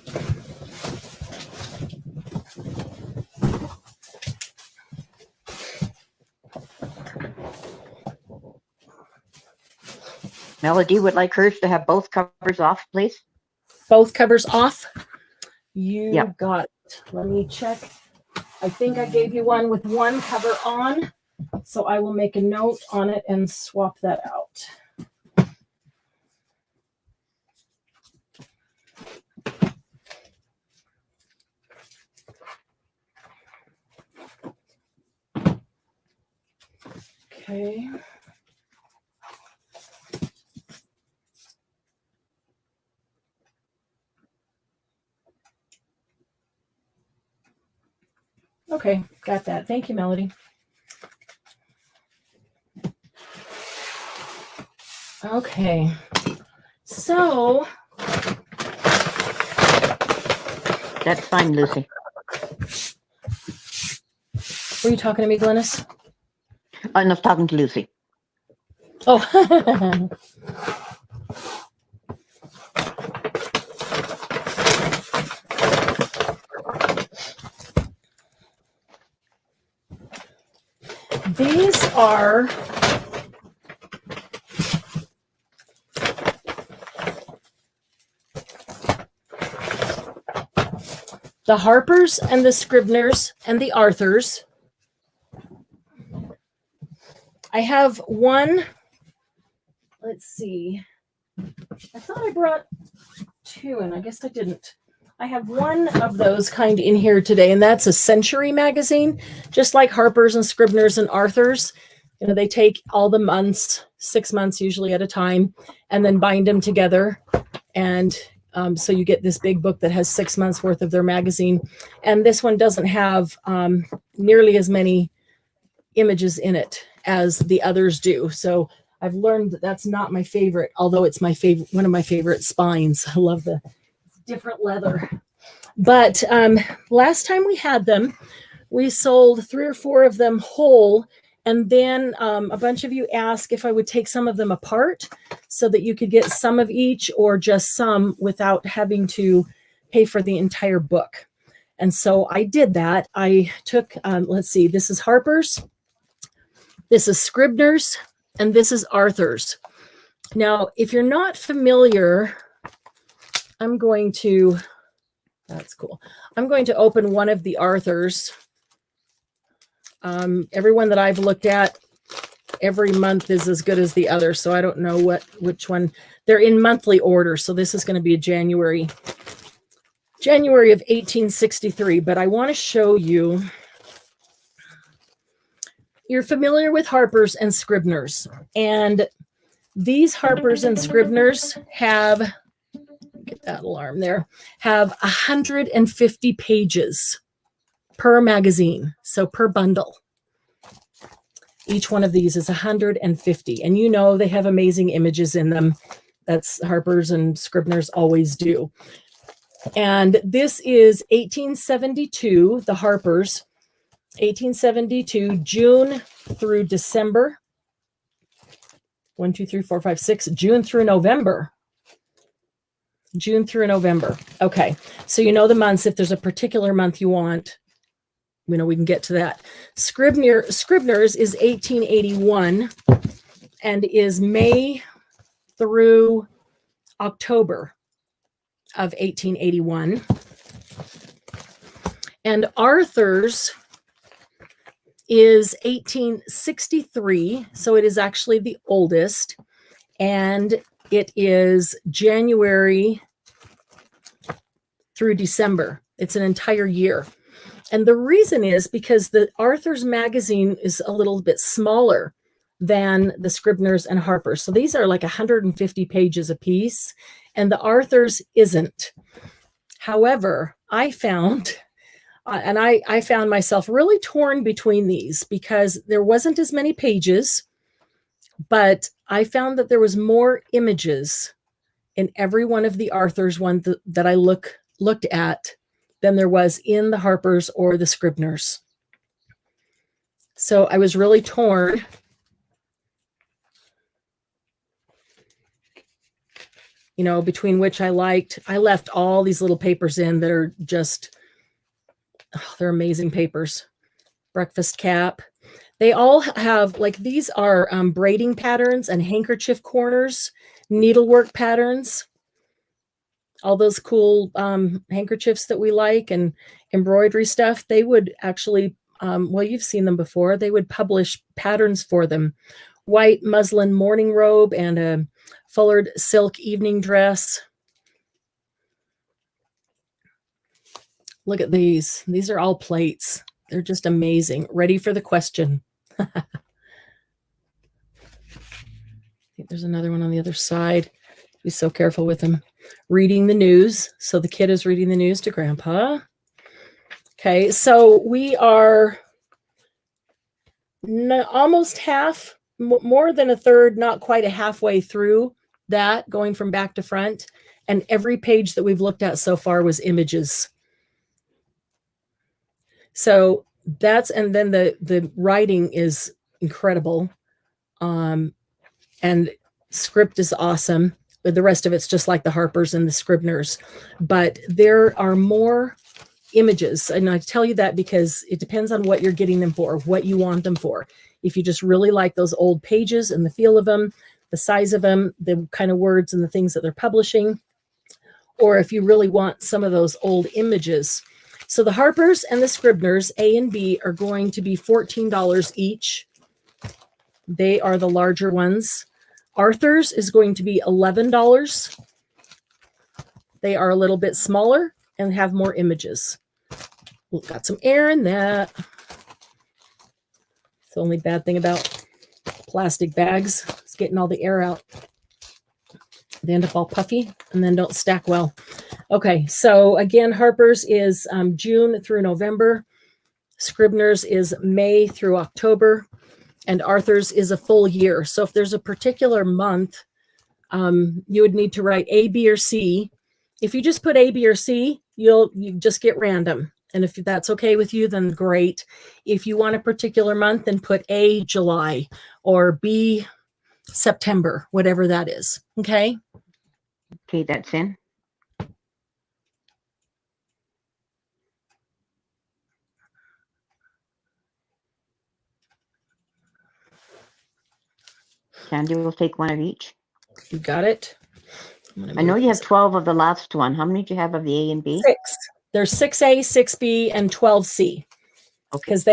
Melody would like hers to have both covers off, please. Both covers off. You Yep. got it. Let me check. I think I gave you one with one cover on, so I will make a note on it and swap that out. Okay. Okay, got that. Thank you, Melody. Okay, so That's fine, Lucy. were you talking to me, Glennis? I'm not talking to Lucy. Oh. These are the Harpers and the Scribners and the Arthurs. I have one. Let's see. I thought I brought 2, and I guess I didn't. I have one of those kind in here today, and that's a Century magazine, just like Harper's and Scribner's and Arthur's. You know, they take all the months, 6 months usually at a time, and then bind them together. And so you get this big book that has 6 months worth of their magazine. And this one doesn't have nearly as many images in it as the others do. So I've learned that that's not my favorite, although it's my favorite, one of my favorite spines. I love the different leather. But last time we had them, we sold 3 or 4 of them whole. And then a bunch of you asked if I would take some of them apart so that you could get some of each or just some without having to pay for the entire book. And so I did that. I took, let's see, this is Harper's, this is Scribner's, and this is Arthur's. Now, if you're not familiar, I'm going to, that's cool. I'm going to open one of the Arthur's. Everyone that I've looked at every month is as good as the other. So I don't know which one. They're in monthly order. So this is going to be a January of 1863. But I want to show you. You're familiar with Harper's and Scribner's. And these Harper's and Scribner's have, get that alarm there, have 150 pages per magazine, so per bundle. Each one of these is 150, and you know they have amazing images in them. That's Harper's and Scribner's always do. And this is 1872, the Harper's, 1872, June through December. 1, 2, 3, 4, 5, 6, June through November. June through November. Okay, so you know the months. If there's a particular month you want, you know, we can get to that. Scribner's is 1881 and is May through October of 1881. And Arthur's is 1863, so it is actually the oldest, and it is January through December. It's an entire year. And the reason is because the Arthur's magazine is a little bit smaller than the Scribner's and Harper's. So these are like 150 pages a piece, and the Arthur's isn't. However, I found, and I found myself really torn between these because there wasn't as many pages, but I found that there was more images in every one of the Arthur's one that I looked at than there was in the Harper's or the Scribner's. So I was really torn. You know, between which I liked. I left all these little papers in that are just, oh, they're amazing papers. Breakfast cap. They all have, like, these are braiding patterns and handkerchief corners, needlework patterns. All those cool handkerchiefs that we like and embroidery stuff, they would actually, well, you've seen them before. They would publish patterns for them. White muslin morning robe and a fullard silk evening dress. Look at these. These are all plates. They're just amazing. Ready for the question. I think there's another one on the other side. Be so careful with them. Reading the news. So the kid is reading the news to Grandpa. Okay, so we are almost half, more than a third, not quite a halfway through that, going from back to front. And every page that we've looked at so far was images. So that's, and then the writing is incredible. And script is awesome. But the rest of it's just like the Harper's and the Scribner's. But there are more images. And I tell you that because it depends on what you're getting them for, what you want them for. If you just really like those old pages and the feel of them, the size of them, the kind of words and the things that they're publishing, or if you really want some of those old images. So the Harper's and the Scribner's, A and B, are going to be $14 each. They are the larger ones. Arthur's is going to be $11. They are a little bit smaller and have more images. We've got some air in that. It's the only bad thing about plastic bags. It's getting all the air out. They end up all puffy and then don't stack well. Okay, so again, Harper's is June through November. Scribner's is May through October. and Arthur's is a full year. So if there's a particular month, you would need to write A, B, or C. If you just put A, B, or C, you just get random. And if that's okay with you, then great. If you want a particular month, then put A, July, or B, September, whatever that is. Okay. Okay, that's in. Candy will take one of each. You got it. I know you have 12 of the last one. How many do you have of the A and B? 6. There's 6A, 6B, and 12C. Okay. Because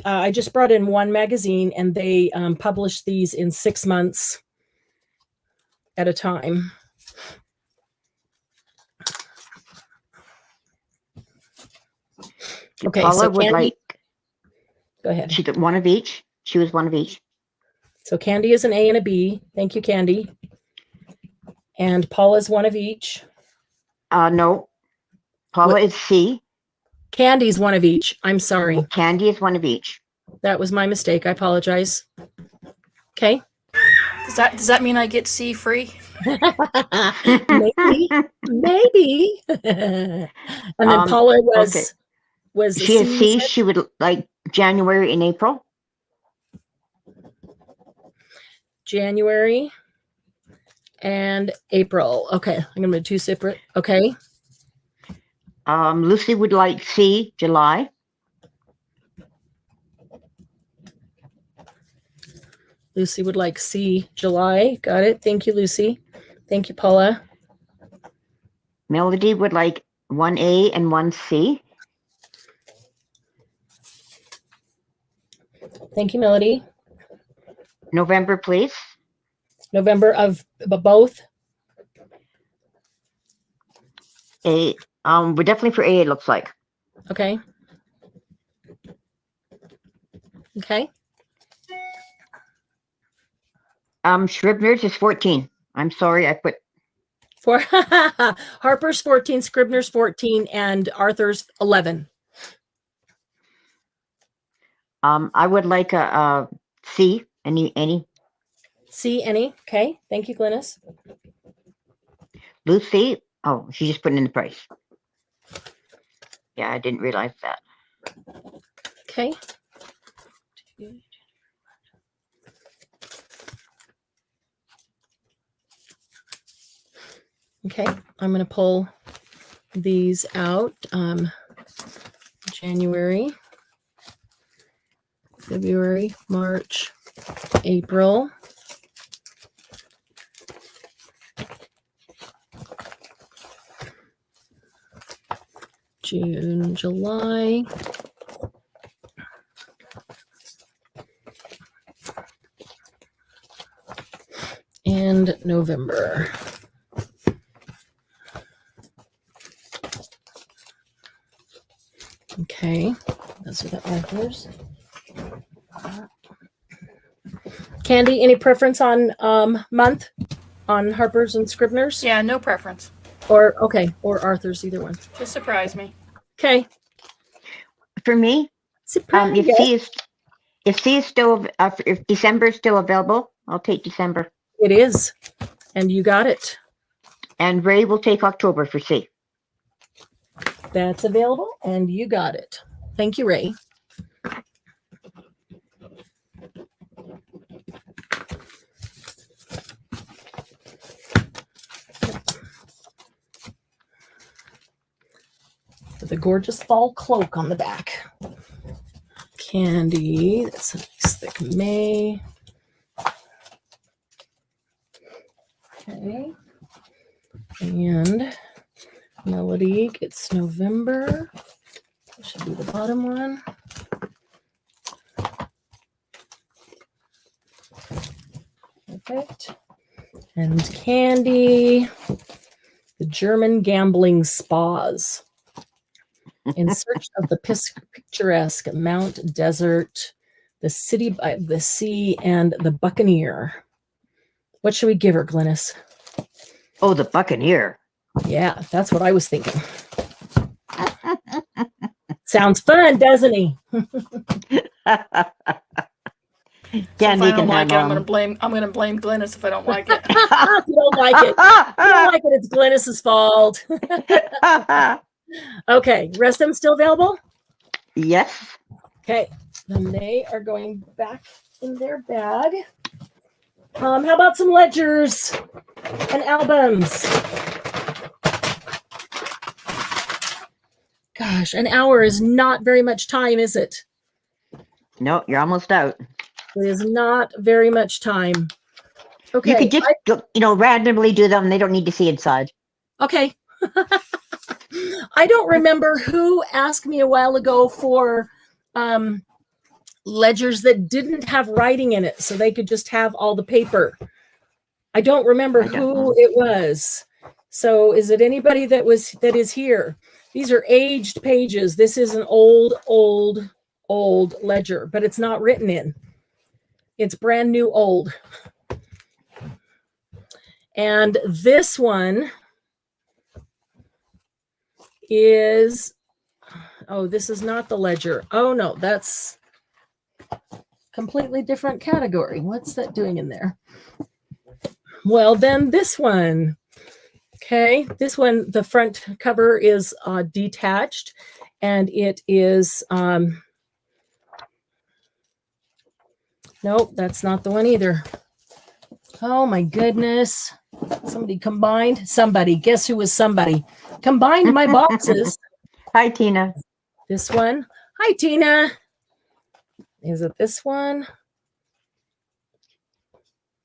I just brought in one magazine, and they publish these in 6 months at a time. Okay, Paula so would Candy, like, go ahead. she got one of each. She was one of each. So Candy is an A and a B. Thank you, Candy. And Paula's one of each. No. Paula What? is C. Candy's one of each. I'm sorry. Candy is one of each. That was my mistake. I apologize. Okay. Does that mean I get C free? Maybe. Maybe. And then Paula okay. was She is C. you said? She would like January and April. January and April. Okay. I'm going to do 2 separate. Okay. Lucy would like C, July. Lucy would like C, July. Got it. Thank you, Lucy. Thank you, Paula. Melody would like 1A and 1C. Thank you, Melody. November, please. November of both. A. We're definitely for A, it looks like. Okay. Okay. Scribner's is 14. I'm sorry, I put For Harper's 14, Scribner's 14, and Arthur's 11. I would like a C. Any C, any? Okay. Thank you, Glynis. Lucy. Oh, she's just putting in the price. Yeah, I didn't realize that. Okay. Okay, I'm going to pull these out. January, February, March, April. June, July. And November. Okay, those are the authors. Candy, any preference on month on Harper's and Scribner's? Yeah, no preference. Or or Arthur's, either one. Just surprise me. Okay. For me, Surprise. if C is still if December is still available, I'll take December. It is, and you got it. And Ray will take October for C. That's available, and you got it. Thank you, Ray. With a gorgeous fall cloak on the back. Candy, that's a nice thick May. Okay. And Melody gets November. That should be the bottom one. Perfect. And Candy, the German gambling spas. In search of the picturesque Mount Desert, the city by the sea, and the Buccaneer. What should we give her, Glynis? Oh, the Buccaneer. Yeah, that's what I was thinking. Sounds fun, doesn't he? So if Candy I don't can like it, handle I'm gonna blame Glennis if I don't like it. If you don't like it, if you don't like it, it's Glennis's fault. Okay, rest of them still available? Yes. Okay, then they are going back in their bag. How about some ledgers and albums? Gosh, an hour is not very much time, is it? No, you're almost out. It is not very much time. Okay. You could just, randomly do them. They don't need to see inside. Okay. I don't remember who asked me a while ago for ledgers that didn't have writing in it, so they could just have all the paper. I don't remember who it was. So is it anybody that is here? These are aged pages. This is an old ledger, but it's not written in. It's brand new old. And this one is, this is not the ledger. Oh no, that's completely different category. What's that doing in there? Well, then this one. Okay, this one, the front cover is detached, and it is, nope, that's not the one either. Oh my goodness. Somebody, guess who was somebody? Combined my boxes. Hi, Tina. This one. Hi, Tina. Is it this one?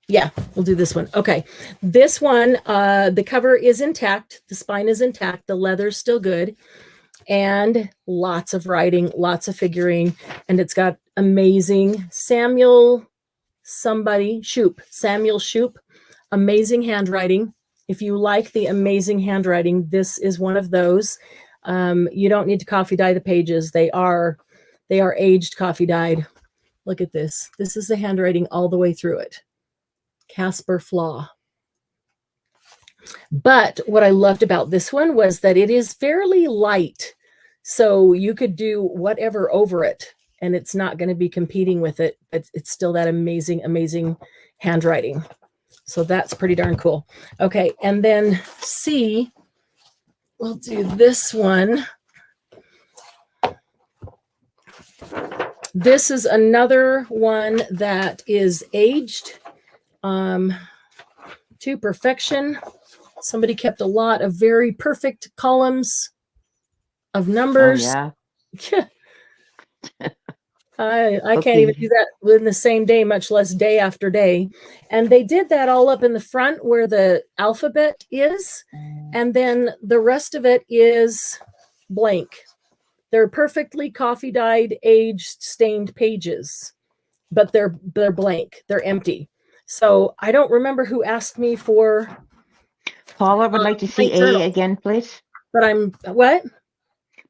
Yeah, we'll do this one. Okay. This one, the cover is intact. The spine is intact. The leather's still good. And lots of writing, lots of figuring. And it's got amazing Samuel Shoup. Amazing handwriting. If you like the amazing handwriting, this is one of those. You don't need to coffee dye the pages. They are aged coffee dyed. Look at this. This is the handwriting all the way through it. Casper Flaw. But what I loved about this one was that it is fairly light. So you could do whatever over it and it's not going to be competing with it. It's still that amazing, amazing handwriting. So that's pretty darn cool. Okay. And then C, we'll do this one. This is another one that is aged to perfection. Somebody kept a lot of very perfect columns of numbers. Oh, yeah. I can't even do that in the same day, much less day after day. And they did that all up in the front where the alphabet is. And then the rest of it is blank. They're perfectly coffee dyed, aged, stained pages, but they're blank. They're empty. So I don't remember who asked me for. Paula would like to see A again, please. But what?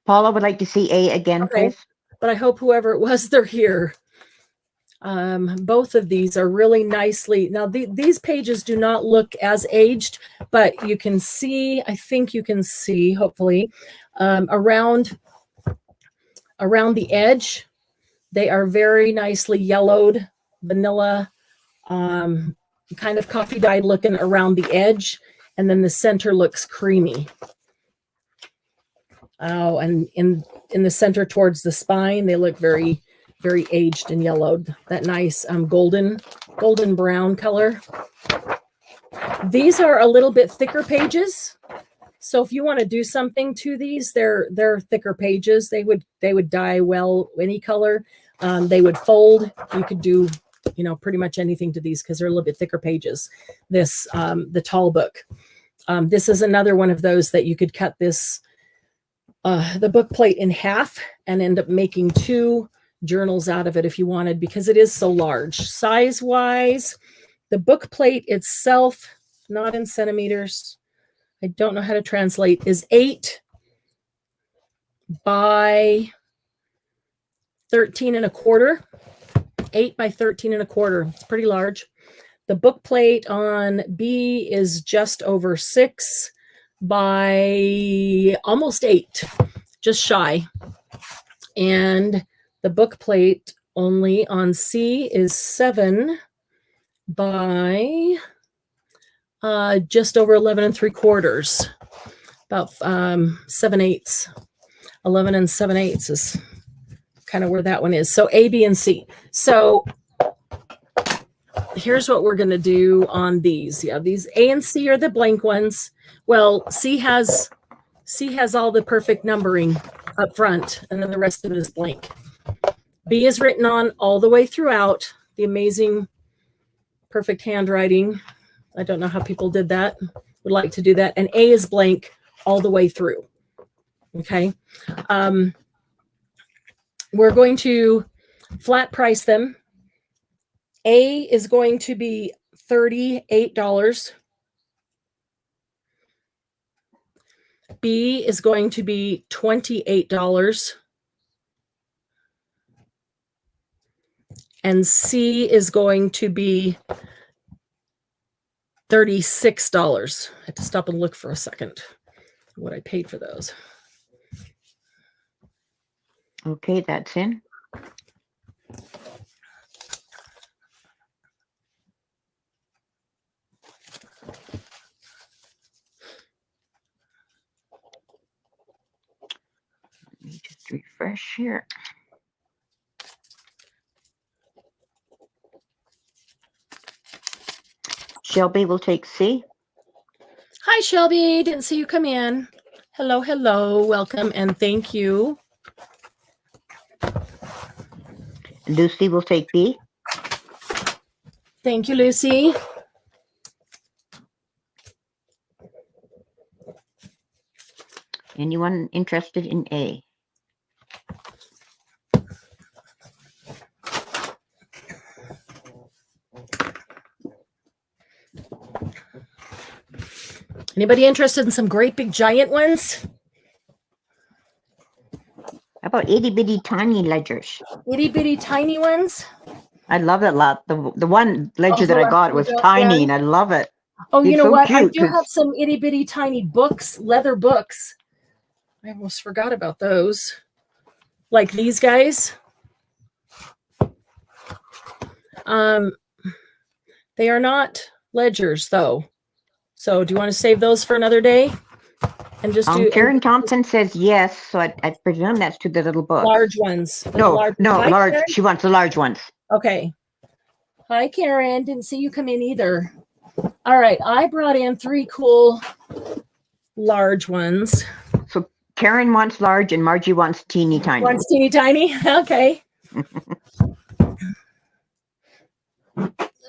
Paula would like to see A again, please. But I hope whoever it was, they're here. Both of these are really nicely. Now, these pages do not look as aged, but you can see, I think you can see, hopefully, around the edge, they are very nicely yellowed, vanilla, kind of coffee dyed looking around the edge. And then the center looks creamy. Oh, and in the center towards the spine, they look very, very aged and yellowed. That nice golden brown color. These are a little bit thicker pages. So if you want to do something to these, they're thicker pages. They would dye well any color. They would fold. You could do, pretty much anything to these because they're a little bit thicker pages. This, the tall book. This is another one of those that you could cut this, the book plate in half and end up making 2 journals out of it if you wanted, because it is so large. Size wise, the book plate itself, not in centimeters, I don't know how to translate, is 8 by 13 1/4. 8 by 13 1/4. It's pretty large. The book plate on B is just over 6 by almost 8, just shy. And the book plate only on C is 7 by just over 11 3/4, about 7/8. 11 7/8 is kind of where that one is. So A, B, and C. So here's what we're going to do on these. Yeah, these A and C are the blank ones. Well, C has all the perfect numbering up front, and then the rest of it is blank. B is written on all the way throughout. The amazing, perfect handwriting. I don't know how people did that. Would like to do that. And A is blank all the way through. Okay. We're going to flat price them. A is going to be $38. B is going to be $28. And C is going to be $36. I had to stop and look for a second what I paid for those. Okay, that's in. Let me just refresh here. Shelby will take C. Hi, Shelby. Didn't see you come in. Hello, hello. Welcome and thank you. Lucy will take B. Thank you, Lucy. Anyone interested in A? Anybody interested in some great big giant ones? How about itty bitty tiny ledgers? Itty bitty tiny ones? I love it a lot. The one ledger Oh, that I got was tiny, yeah. and I love it. Oh, you It's know so what? I cute, do 'cause- have some itty bitty tiny books, leather books. I almost forgot about those. Like these guys. They are not ledgers though. So do you want to save those for another day? And just do Karen Thompson says yes, so I presume that's to the little book. large ones. Like No, large. no, Hi, large. Karen? She wants the large ones. Okay. Hi, Karen. Didn't see you come in either. All right. I brought in 3 cool large ones. So Karen wants large and Margie wants teeny tiny. One's teeny tiny. Okay.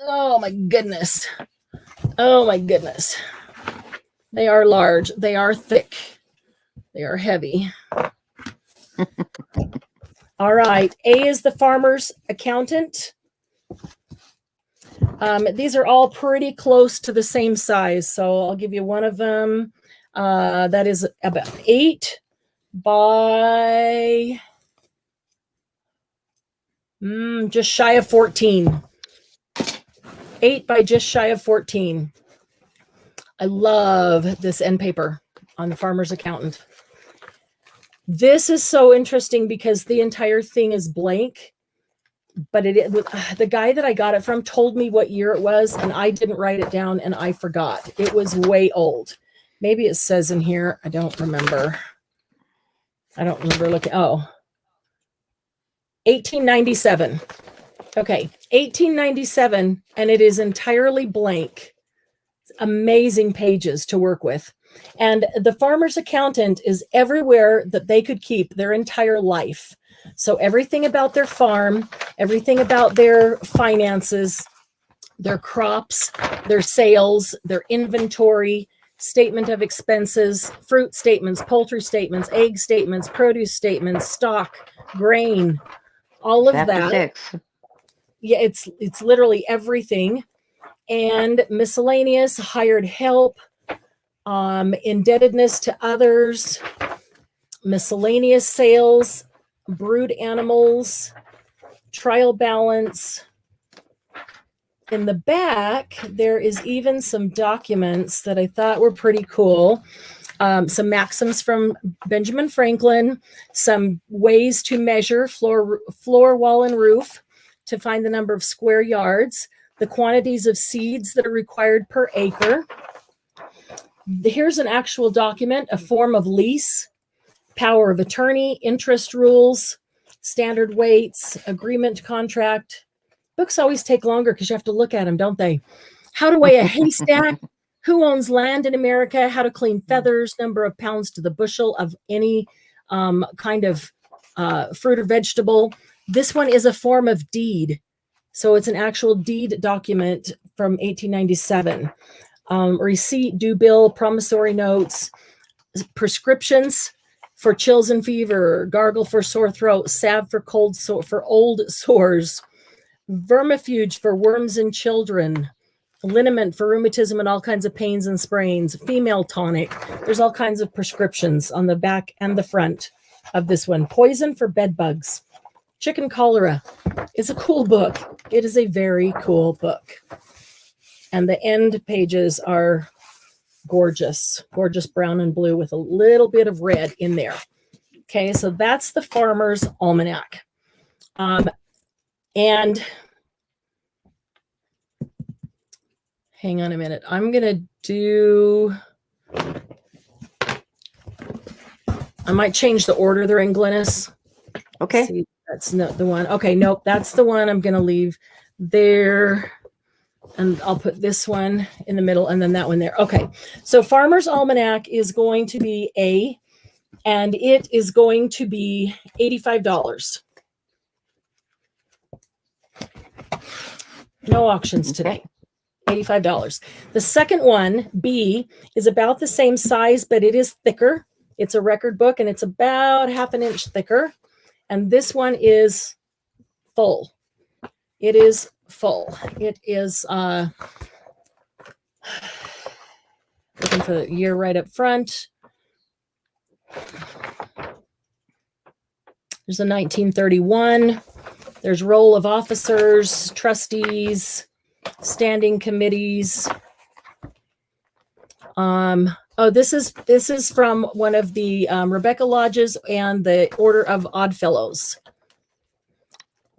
Oh my goodness. Oh my goodness. They are large. They are thick. They are heavy. All right. A is the farmer's accountant. These are all pretty close to the same size. So I'll give you one of them. That is about 8 by just shy of 14. 8 by just shy of 14. I love this end paper on the farmer's accountant. This is so interesting because the entire thing is blank, but the guy that I got it from told me what year it was, and I didn't write it down, and I forgot. It was way old. Maybe it says in here. I don't remember. I don't remember looking. Oh, 1897. Okay, 1897, and it is entirely blank. Amazing pages to work with. And the farmer's accountant is everywhere that they could keep their entire life. So everything about their farm, everything about their finances, their crops, their sales, their inventory, statement of expenses, fruit statements, poultry statements, egg statements, produce statements, stock, grain, all of that. 6. Yeah, it's literally everything. And miscellaneous, hired help, indebtedness to others, miscellaneous sales, brood animals, trial balance. In the back, there is even some documents that I thought were pretty cool. some maxims from Benjamin Franklin, some ways to measure floor, wall, and roof to find the number of square yards, the quantities of seeds that are required per acre. Here's an actual document, a form of lease, power of attorney, interest rules, standard weights, agreement contract. Books always take longer because you have to look at them, don't they? How to weigh a haystack, who owns land in America, how to clean feathers, number of pounds to the bushel of any kind of fruit or vegetable. This one is a form of deed. So it's an actual deed document from 1897. Receipt, due bill, promissory notes, prescriptions for chills and fever, gargle for sore throat, salve for cold sore, for old sores, vermifuge for worms in children, liniment for rheumatism and all kinds of pains and sprains, female tonic. There's all kinds of prescriptions on the back and the front of this one. Poison for bed bugs. Chicken cholera. It's a cool book. It is a very cool book. And the end pages are gorgeous, gorgeous brown and blue with a little bit of red in there. Okay, so that's the Farmer's Almanac. And hang on a minute. I'm going to do, I might change the order they're in, Glynis. Okay. See, that's not the one. Okay, nope, that's the one I'm going to leave there. And I'll put this one in the middle and then that one there. Okay, so Farmer's Almanac is going to be A, and it is going to be $85. No auctions today. $85. The second one, B, is about the same size, but it is thicker. It's a record book and it's about half an inch thicker. And this one is full. It is full. It is looking for the year right up front. There's a 1931. There's roll of officers, trustees, standing committees. This is from one of the Rebecca Lodges and the Order of Oddfellows.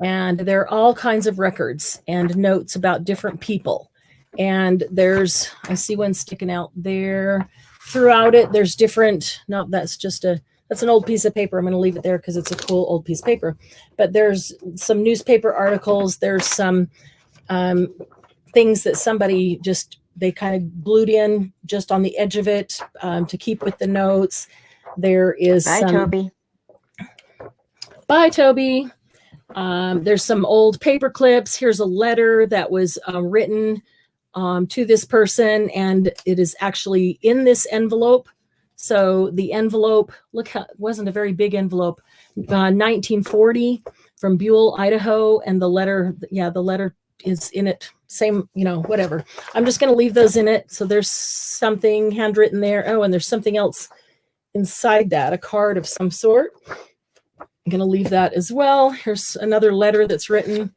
And there are all kinds of records and notes about different people. And there's, I see one sticking out there. Throughout it, there's different, no, that's an old piece of paper. I'm going to leave it there because it's a cool old piece of paper. But there's some newspaper articles. There's some things that somebody they kind of glued in just on the edge of it to keep with the notes. There is Bye, Toby. Bye, Toby. There's some old paper clips. Here's a letter that was written to this person, and it is actually in this envelope. So the envelope, look how it wasn't a very big envelope. 1940 from Buell, Idaho, and the letter is in it. Same, whatever. I'm just going to leave those in it. So there's something handwritten there. Oh, and there's something else inside that, a card of some sort. I'm going to leave that as well. Here's another letter that's written,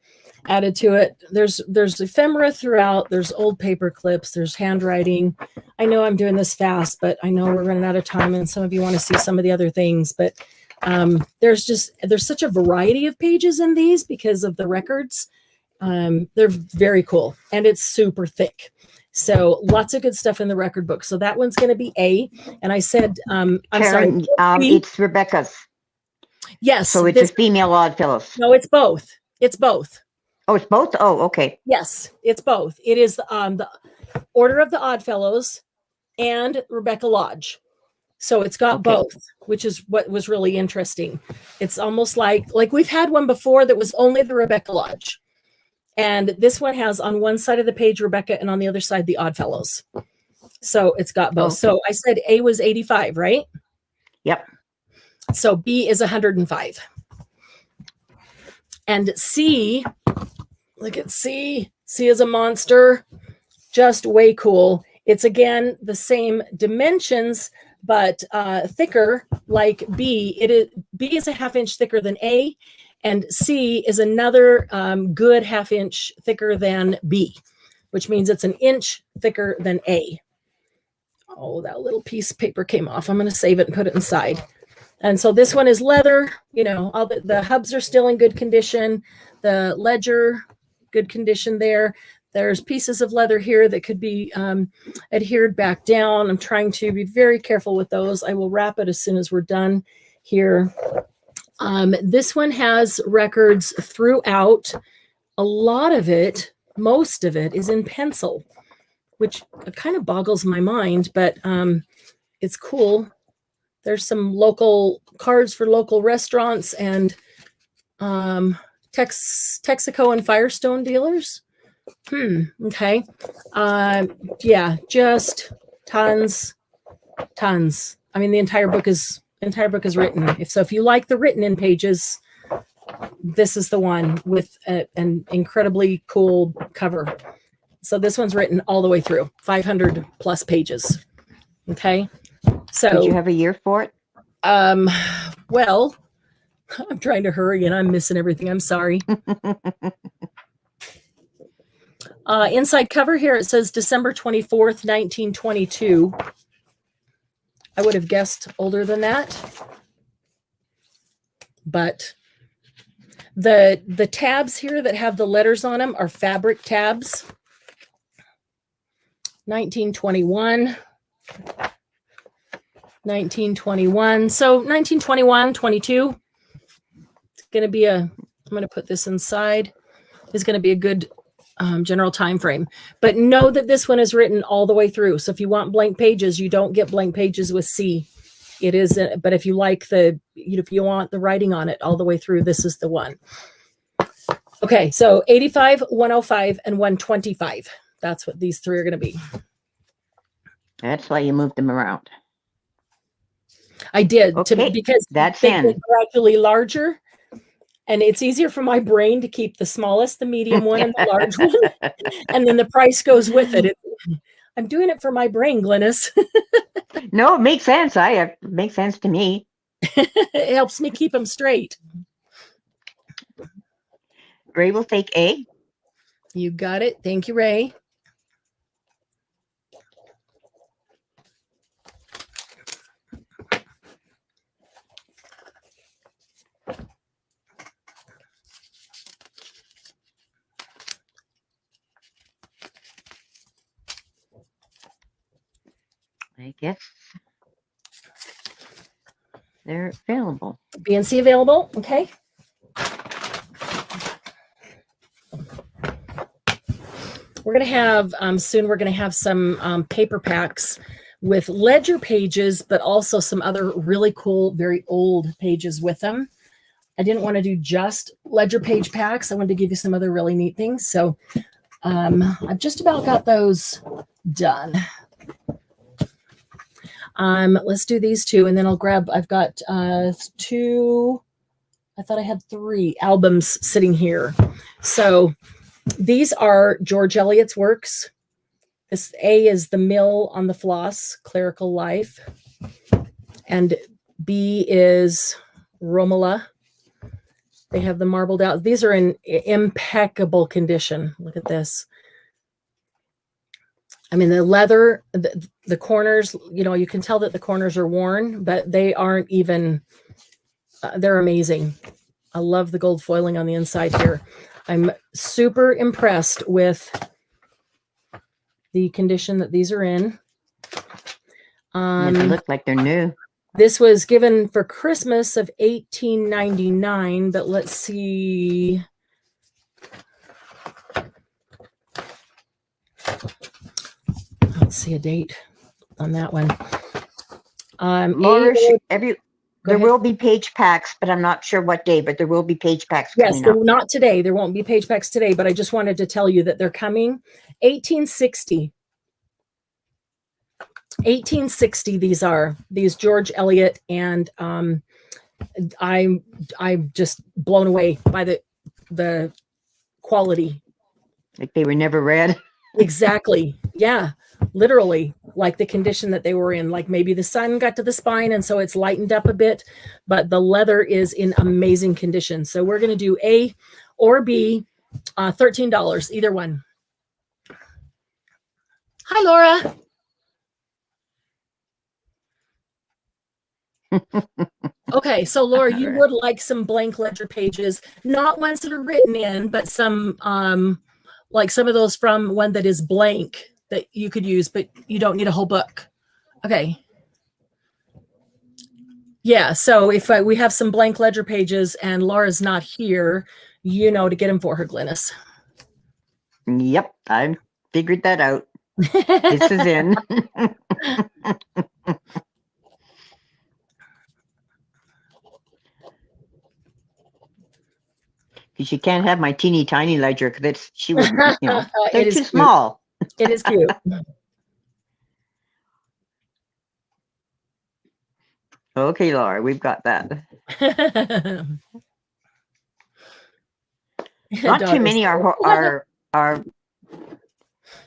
added to it. There's ephemera throughout. There's old paper clips. There's handwriting. I know I'm doing this fast, but I know we're running out of time and some of you want to see some of the other things. But there's such a variety of pages in these because of the records. They're very cool and it's super thick. So lots of good stuff in the record book. So that one's going to be A. And I said, Karen, it's Rebecca's. Yes. So it's a female Oddfellows. No, it's both. It's both. Oh, it's both? Oh, okay. Yes, it's both. It is the Order of the Oddfellows and Rebecca Lodge. So it's got both, which is what was really interesting. It's almost like we've had one before that was only the Rebecca Lodge. And this one has on one side of the page Rebecca and on the other side the Oddfellows. So it's got both. So I said A was 85, right? Yep. So B is 105. And C, look at C. C is a monster. Just way cool. It's again the same dimensions, but thicker like B. B is a half inch thicker than A, and C is another good half inch thicker than B, which means it's an inch thicker than A. Oh, that little piece of paper came off. I'm going to save it and put it inside. And so this one is leather. You know, all the hubs are still in good condition. The ledger, good condition there. There's pieces of leather here that could be adhered back down. I'm trying to be very careful with those. I will wrap it as soon as we're done here. This one has records throughout. A lot of it, most of it, is in pencil, which kind of boggles my mind, but it's cool. There's some local cards for local restaurants and Texaco and Firestone dealers. Okay. Yeah, just tons. I mean, the entire book is written. If you like the written in pages, this is the one with an incredibly cool cover. So this one's written all the way through, 500 plus pages. Okay. So Did you have a year for it? Well, I'm trying to hurry and I'm missing everything. I'm sorry. Inside cover here, it says December 24th, 1922. I would have guessed older than that. But the tabs here that have the letters on them are fabric tabs. 1921. 1921. So 1921, 22. It's going to be I'm going to put this inside. Is going to be a good general time frame. But know that this one is written all the way through. So if you want blank pages, you don't get blank pages with C. It is, but if you like if you want the writing on it all the way through, this is the one. Okay, so 85, 105, and 125. That's what these three are going to be. That's why you moved them around. I did Okay, because that's they in. get gradually larger, and it's easier for my brain to keep the smallest, the medium one, and the large one, and then the price goes with it. I'm doing it for my brain, Glynis. No, it makes sense. It makes sense to me. It helps me keep them straight. Ray will take A. You got it. Thank you, Ray. I guess they're available. BNC available. Okay. We're going to have soon, we're going to have some paper packs with ledger pages, but also some other really cool, very old pages with them. I didn't want to do just ledger page packs. I wanted to give you some other really neat things. So I've just about got those done. Let's do these two, and then I've got two, I thought I had 3 albums sitting here. So these are George Eliot's works. This A is The Mill on the Floss, Clerical Life. And B is Romola. They have the marbled out. These are in impeccable condition. Look at this. I mean, the leather, the corners, you can tell that the corners are worn, but they aren't even, they're amazing. I love the gold foiling on the inside here. I'm super impressed with the condition that these are in. They look like they're new. This was given for Christmas of 1899, but let's see. Let's see a date on that one. Laura, there will be page packs, but I'm not sure what day, but there will be page packs Yes, coming up. not today. There won't be page packs today, but I just wanted to tell you that they're coming. 1860. 1860 these George Eliot, and I'm just blown away by the quality. Like they were never read. Exactly. Yeah. Literally, like the condition that they were in, like maybe the sun got to the spine and so it's lightened up a bit, but the leather is in amazing condition. So we're going to do A or B, $13, either one. Hi, Laura. Okay, so Laura, you Alright. would like some blank ledger pages, not ones that are written in, but some like some of those from one that is blank that you could use, but you don't need a whole book. Okay. Yeah, so if we have some blank ledger pages and Laura's not here, you know to get them for her, Glynis. Yep, I figured that out. This is in. Because you can't have my teeny tiny ledger because she wouldn't, you know, they're It is too cute. small. It is cute. Okay, Laura, we've got that. Not too many our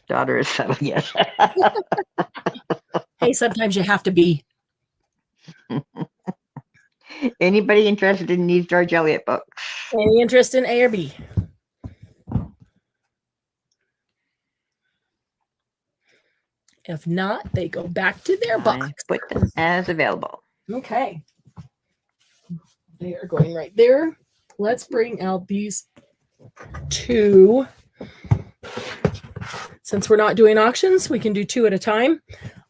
daughter is settled yet. Hey, sometimes you have to be. Anybody interested in these George Eliot books? Any interest in A or B? If not, they go back to their I box. put them as available. Okay. They are going right there. Let's bring out these two. Since we're not doing auctions, we can do two at a time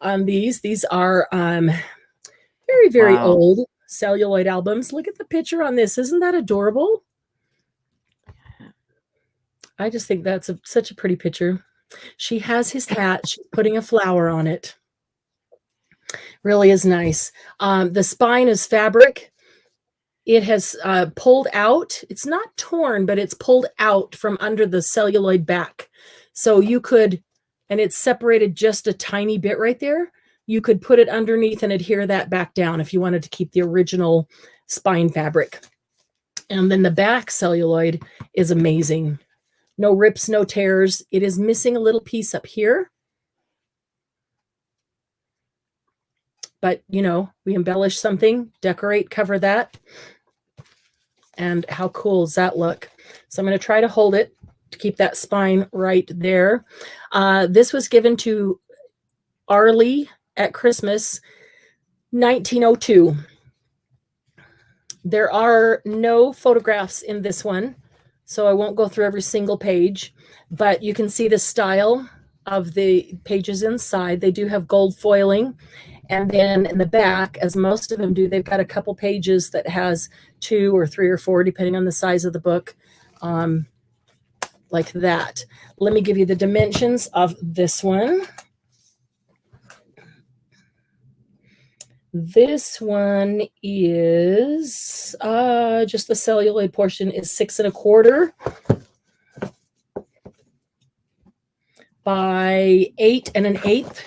on these. These are very, very Wow. old celluloid albums. Look at the picture on this. Isn't that adorable? I just think that's such a pretty picture. She has his hat. She's putting a flower on it. Really is nice. The spine is fabric. It has pulled out. It's not torn, but it's pulled out from under the celluloid back. So you could, and it's separated just a tiny bit right there. You could put it underneath and adhere that back down if you wanted to keep the original spine fabric. And then the back celluloid is amazing. No rips, no tears. It is missing a little piece up here. But, you know, we embellish something, decorate, cover that. And how cool does that look? So I'm going to try to hold it to keep that spine right there. This was given to Arlie at Christmas, 1902. There are no photographs in this one, so I won't go through every single page, but you can see the style of the pages inside. They do have gold foiling. And then in the back, as most of them do, they've got a couple pages that has 2 or 3 or 4, depending on the size of the book, like that. Let me give you the dimensions of this one. This one is just the celluloid portion is 6 1/4 by 8 1/8.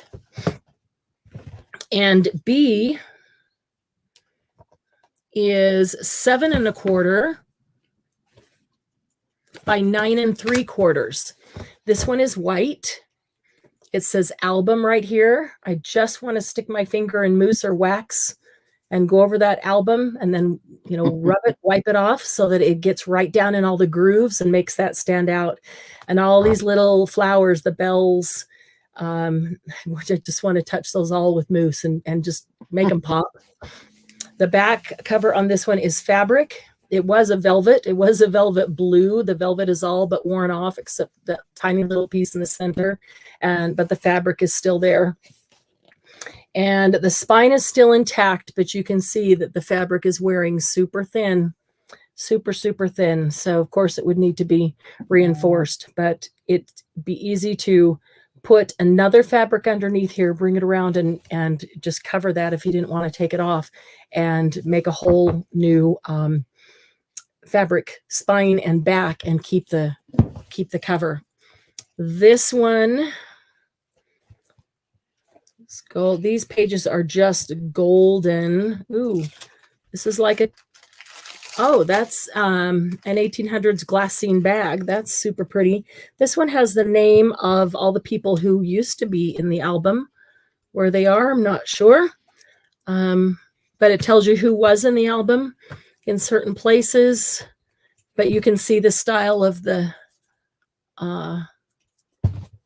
And B is 7 1/4 by 9 3/4. This one is white. It says album right here. I just want to stick my finger in mousse or wax and go over that album and then, you know, rub it, wipe it off so that it gets right down in all the grooves and makes that stand out. And all these little flowers, the bells, which I just want to touch those all with mousse and just make them pop. The back cover on this one is fabric. It was a velvet. It was a velvet blue. The velvet is all but worn off except that tiny little piece in the center. But the fabric is still there. And the spine is still intact, but you can see that the fabric is wearing super thin, super, super thin. So of course it would need to be reinforced, but it'd be easy to put another fabric underneath here, bring it around and just cover that if you didn't want to take it off and make a whole new fabric spine and back and keep the cover. This one, let's go. These pages are just golden. Ooh, this is like a, oh, that's an 1800s glassine bag. That's super pretty. This one has the name of all the people who used to be in the album. Where they are, I'm not sure. But it tells you who was in the album in certain places. But you can see the style of the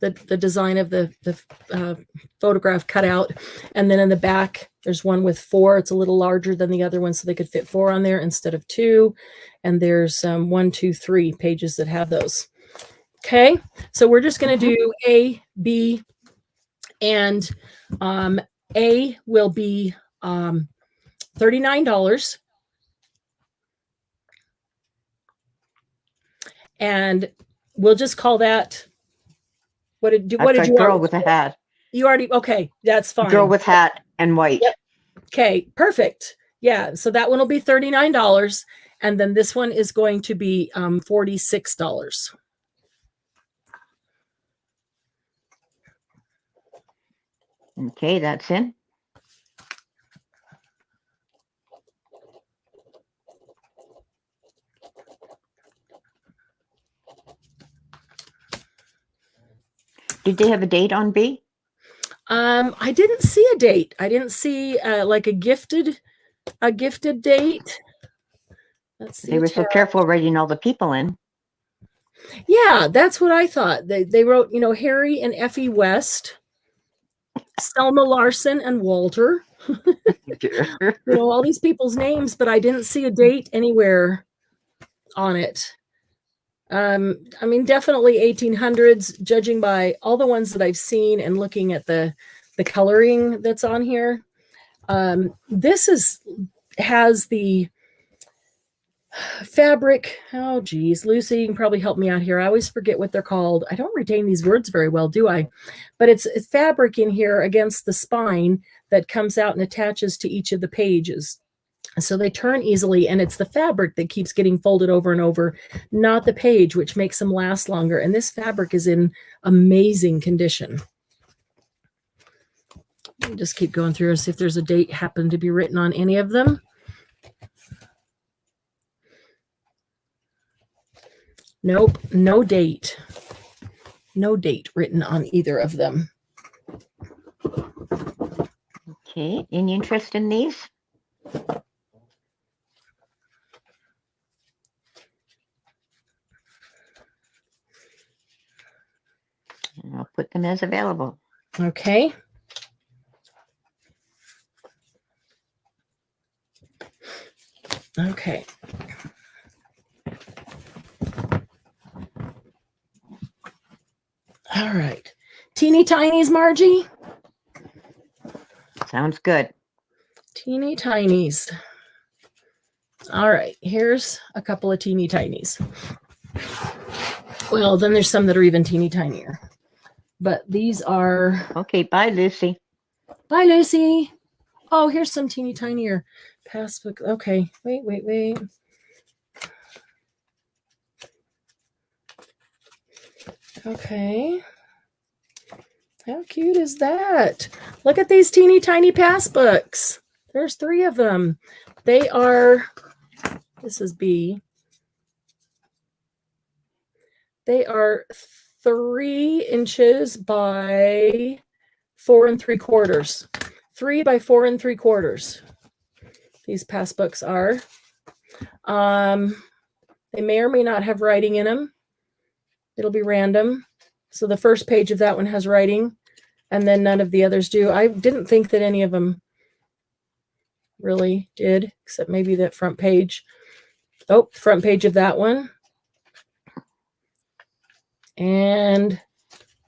the design of the photograph cut out. And then in the back, there's one with 4. It's a little larger than the other one, so they could fit 4 on there instead of 2. And there's 1, 2, 3 pages that have those. Okay, so we're just going to do A, B, and A will be $39. And we'll just call that. What did you? Girl with a hat. You already, okay, that's fine. Girl with hat and white. Yep. Okay, perfect. Yeah, so that one will be $39, and then this one is going to be $46. Okay, that's in. Did they have a date on B? I didn't see a date. I didn't see like a gifted date. Let's see. They were so careful writing all the people in. Yeah, that's what I thought. They wrote, you know, Harry and Effie West, Selma Larson and Walter. You know, all these people's names, but I didn't see a date anywhere on it. I mean, definitely 1800s, judging by all the ones that I've seen and looking at the coloring that's on here. This has the fabric. Oh, geez, Lucy, you can probably help me out here. I always forget what they're called. I don't retain these words very well, do I? But it's fabric in here against the spine that comes out and attaches to each of the pages. So they turn easily, and it's the fabric that keeps getting folded over and over, not the page, which makes them last longer. And this fabric is in amazing condition. Let me just keep going through and see if there's a date happen to be written on any of them. Nope, no date. No date written on either of them. Okay, any interest in these? And I'll put them as available. Okay. Okay. All right. Teeny Tinies, Margie? Sounds good. Teeny Tinies. All right. Here's a couple of teeny tinies. Well, then there's some that are even teeny tinier. But these are... Okay, bye, Lucy. Bye, Lucy. Oh, here's some teeny tinier passbook. Okay. Wait. Okay. How cute is that? Look at these teeny tiny passbooks. There's 3 of them. They are, this is B. They are 3 inches by 4 3/4. 3 by 4 3/4. These passbooks are. They may or may not have writing in them. It'll be random. So the first page of that one has writing, and then none of the others do. I didn't think that any of them really did, except maybe that front page. Oh, front page of that one. And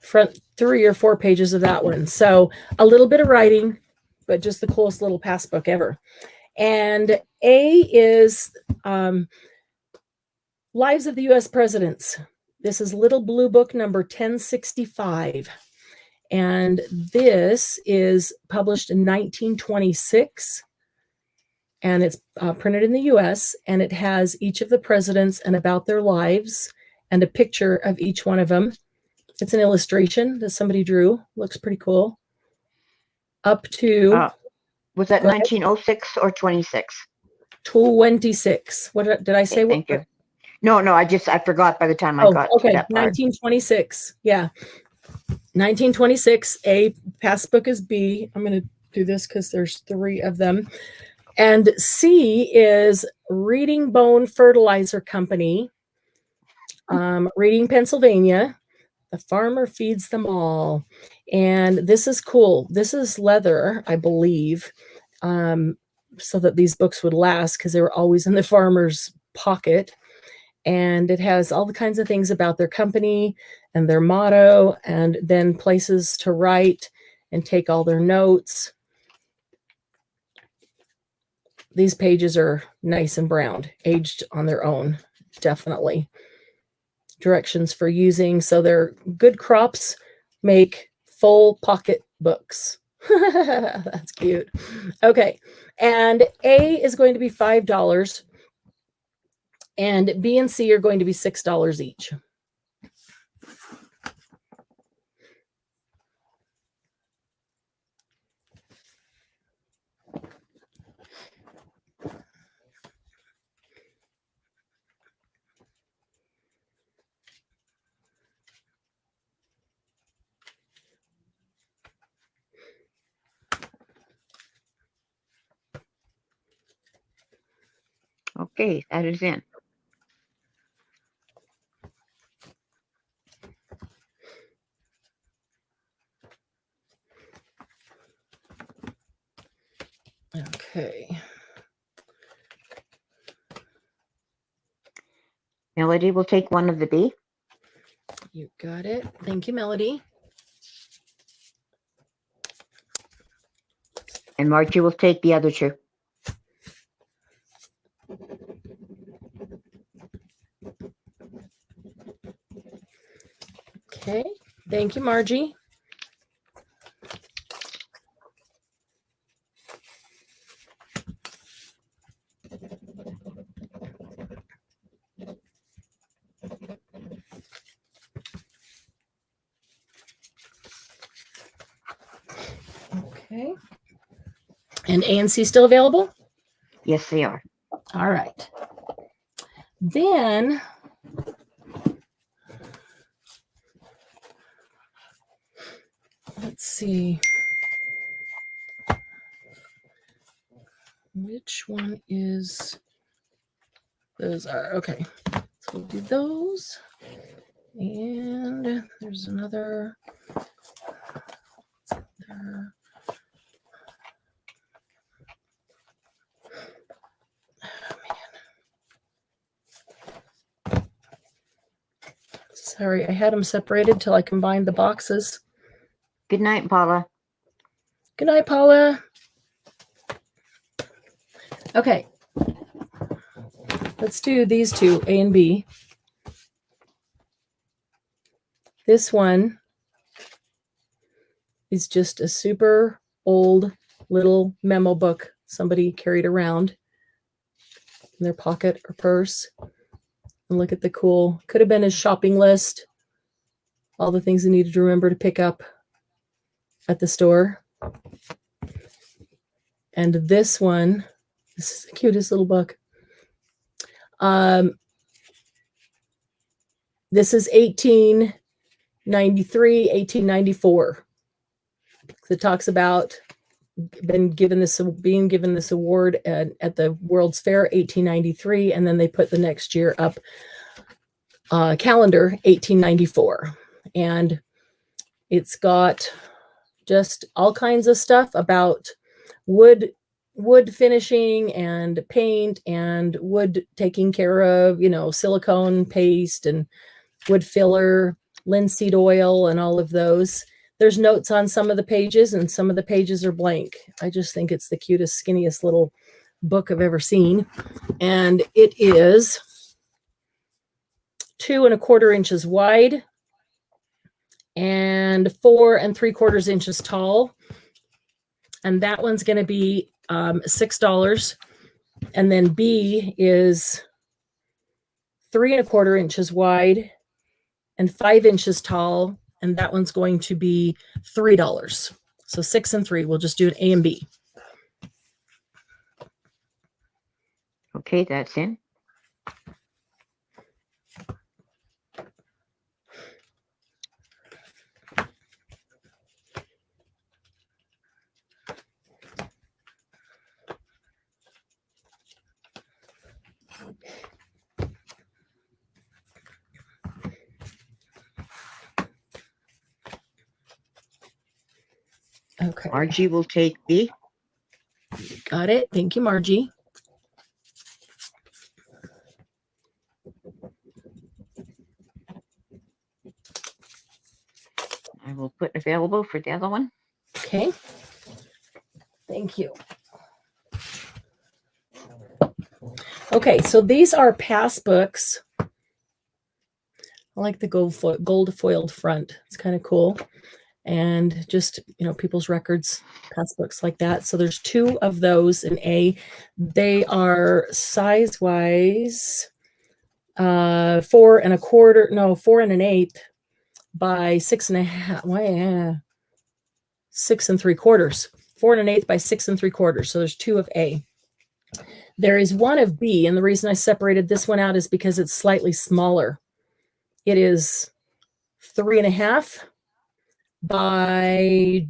front 3 or 4 pages of that one. So a little bit of writing, but just the coolest little passbook ever. And A is Lives of the U.S. Presidents. This is Little Blue Book number 1065. And this is published in 1926. And it's printed in the U.S. And it has each of the presidents and about their lives and a picture of each one of them. It's an illustration that somebody drew. Looks pretty cool. Up to... was that 1906 or 26? 26. What did I say? Okay, thank you. No, I forgot by the time I got to that part. 1926. Yeah. 1926. A passbook is B. I'm going to do this because there's 3 of them. And C is Reading Bone Fertilizer Company, Reading, Pennsylvania. The farmer feeds them all. And this is cool. This is leather, I believe, so that these books would last because they were always in the farmer's pocket. And it has all the kinds of things about their company and their motto, and then places to write and take all their notes. These pages are nice and browned, aged on their own, definitely. Directions for using. So they're good crops make full pocket books. That's cute. Okay. And A is going to be $5 and B and C are going to be $6 each. Okay, that is in. Okay. Melody will take one of the B. You got it. Thank you, Melody. And Margie will take the other two. Okay. Thank you, Margie. Okay. And A and C still available? Yes, they are. All right. Then let's see. Which one is those are okay. So we'll do those. And there's another. Sorry, I had them separated till I combined the boxes. Good night, Paula. Good night, Paula. Okay. Let's do these two, A and B. This one is just a super old little memo book somebody carried around in their pocket or purse. And look at the cool, could have been his shopping list. All the things he needed to remember to pick up at the store. And this one, this is the cutest little book. This is 1893, 1894. It talks about being given this award at the World's Fair 1893, and then they put the next year up calendar 1894, and it's got just all kinds of stuff about wood finishing and paint and wood taking care of, silicone paste and wood filler, linseed oil, and all of those. There's notes on some of the pages, and some of the pages are blank. I just think it's the cutest, skinniest little book I've ever seen. And it is 2 1/4 inches wide and 4 3/4 inches tall. And that one's going to be $6. And then B is 3 1/4 inches wide and 5 inches tall. And that one's going to be $3. So 6 and 3. We'll just do an A and B. Okay, that's in. Okay. Margie will take B. Got it. Thank you, Margie. I will put available for the other one. Okay. Thank you. Okay, so these are pass books. I like the gold foiled front. It's kind of cool. And just, people's records, pass books like that. So there's 2 of those in A. They are size-wise 4 1/4 by 6 1/2. Well, yeah, 6 3/4. 4 1/8 by 6 3/4. So there's 2 of A. There is 1 of B, and the reason I separated this one out is because it's slightly smaller. It is 3 1/2 by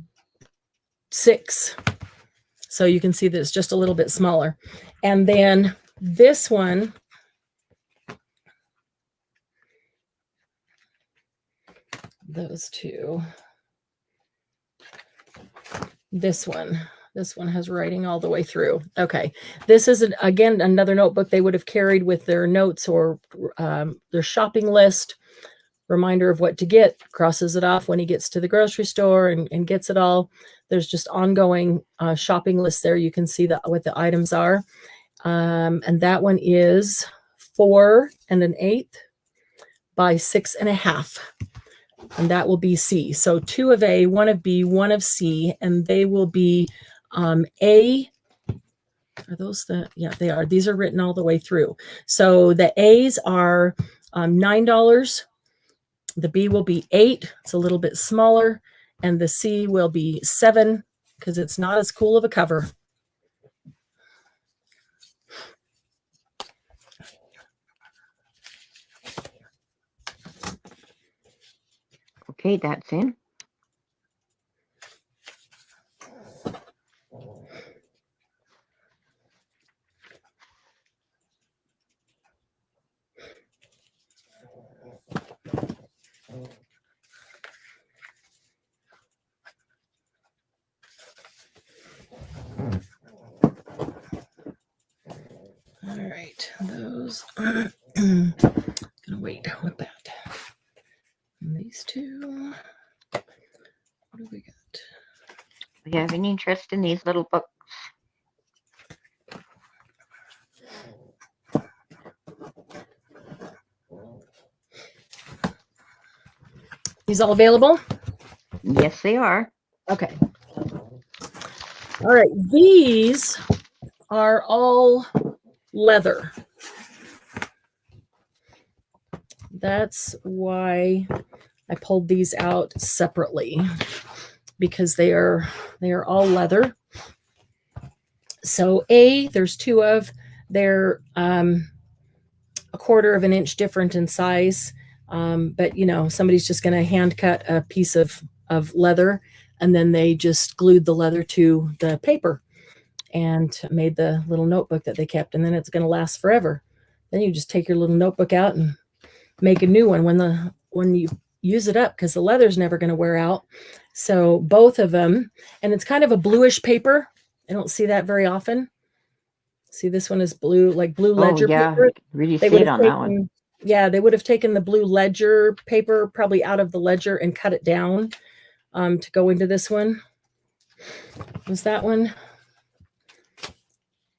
6. So you can see that it's just a little bit smaller. And then this one, those 2. This one has writing all the way through. Okay. This is, again, another notebook they would have carried with their notes or their shopping list. Reminder of what to get, crosses it off when he gets to the grocery store and gets it all. There's just ongoing shopping lists there. You can see what the items are. And that one is 4 1/8 by 6 1/2. And that will be C. So 2 of A, 1 of B, 1 of C, and they will be A. Are those yeah, they are. These are written all the way through. So the A's are $9. The B will be 8. It's a little bit smaller. And the C will be 7 because it's not as cool of a cover. Okay, that's in. All right, those are gonna wait. What about these 2? What do we got? Do you have any interest in these little books? These all available? Yes, they are. Okay. All right, these are all leather. That's why I pulled these out separately, because they are all leather. So A, there's 2 of. They're 1/4 of an inch different in size. But somebody's just going to hand cut a piece of leather, and then they just glued the leather to the paper and made the little notebook that they kept, and then it's going to last forever. Then you just take your little notebook out and make a new one when you use it up, because the leather's never going to wear out. So both of them, and it's kind of a bluish paper. I don't see that very often. See, this one is blue, like blue ledger paper. Really see it on that one. Yeah, they would have taken the blue ledger paper probably out of the ledger and cut it down to go into this one. Was that one?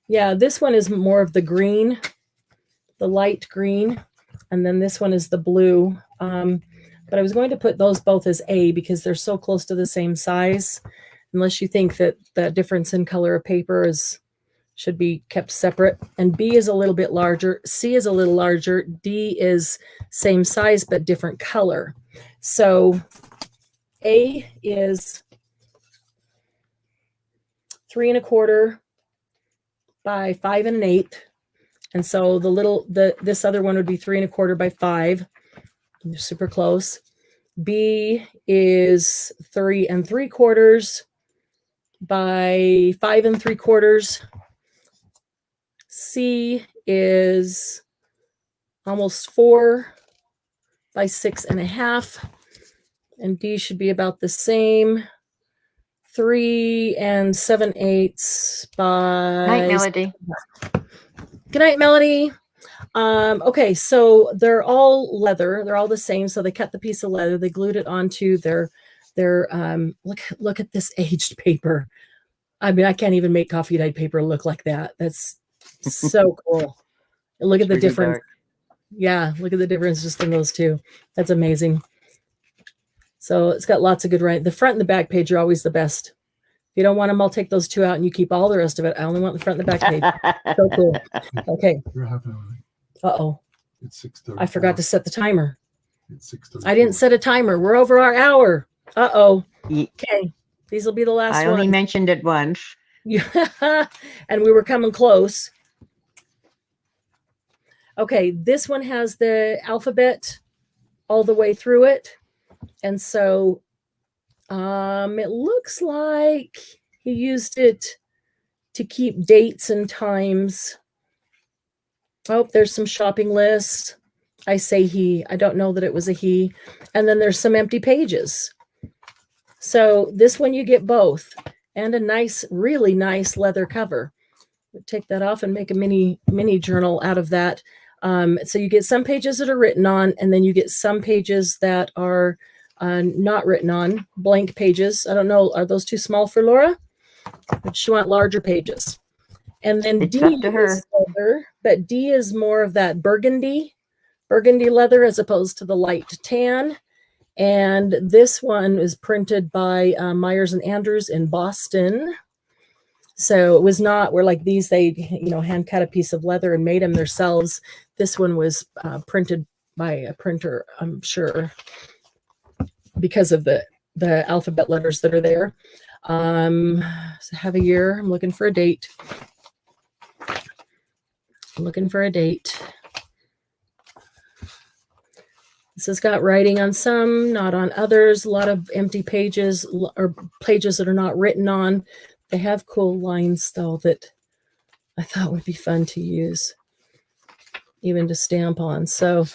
Yeah, this one is more of the green, the light green, and then this one is the blue. But I was going to put those both as A because they're so close to the same size, unless you think that the difference in color of paper should be kept separate. And B is a little bit larger. C is a little larger. D is same size but different color. So A is 3 1/4 by 5 1/8. And so this other one would be 3 1/4 by 5. They're super close. B is 3 3/4 by 5 3/4. C is almost 4 by 6 1/2. And D should be about the same. 3 7/8 by. Night, Melody. Good night, Melody. Okay, so they're all leather. They're all the same. So they cut the piece of leather, they glued it onto their look at this aged paper. I mean, I can't even make coffee dyed paper look like that. That's so cool. And look at the Pretty difference. dark. Yeah, look at the difference just in those two. That's amazing. So it's got lots of good writing. The front and the back page are always the best. If you don't want them, I'll take those two out and you keep all the rest of it. I only want the front and the back page. So cool. Okay. You're half an hour late. Uh-oh. It's 6:30. I forgot to set the timer. It's 6:30. I didn't set a timer. We're over our hour. Uh-oh. Ye- Okay. These will be the last I only one. mentioned it once. Yeah. And we were coming close. Okay, this one has the alphabet all the way through it. And so it looks like he used it to keep dates and times. Oh, there's some shopping lists. I say he. I don't know that it was a he. And then there's some empty pages. So this one you get both and a nice, really nice leather cover. Take that off and make a mini journal out of that. So you get some pages that are written on, and then you get some pages that are not written on, blank pages. I don't know. Are those too small for Laura? Would she want larger pages? And then It's D up to her. is leather, but D is more of that burgundy leather as opposed to the light tan. And this one is printed by Myers and Andrews in Boston. So it was not where like these, they, hand cut a piece of leather and made them themselves. This one was printed by a printer, I'm sure, because of the alphabet letters that are there. So have a year. I'm looking for a date. This has got writing on some, not on others. A lot of empty pages or pages that are not written on. They have cool lines, though, that I thought would be fun to use, even to stamp on. So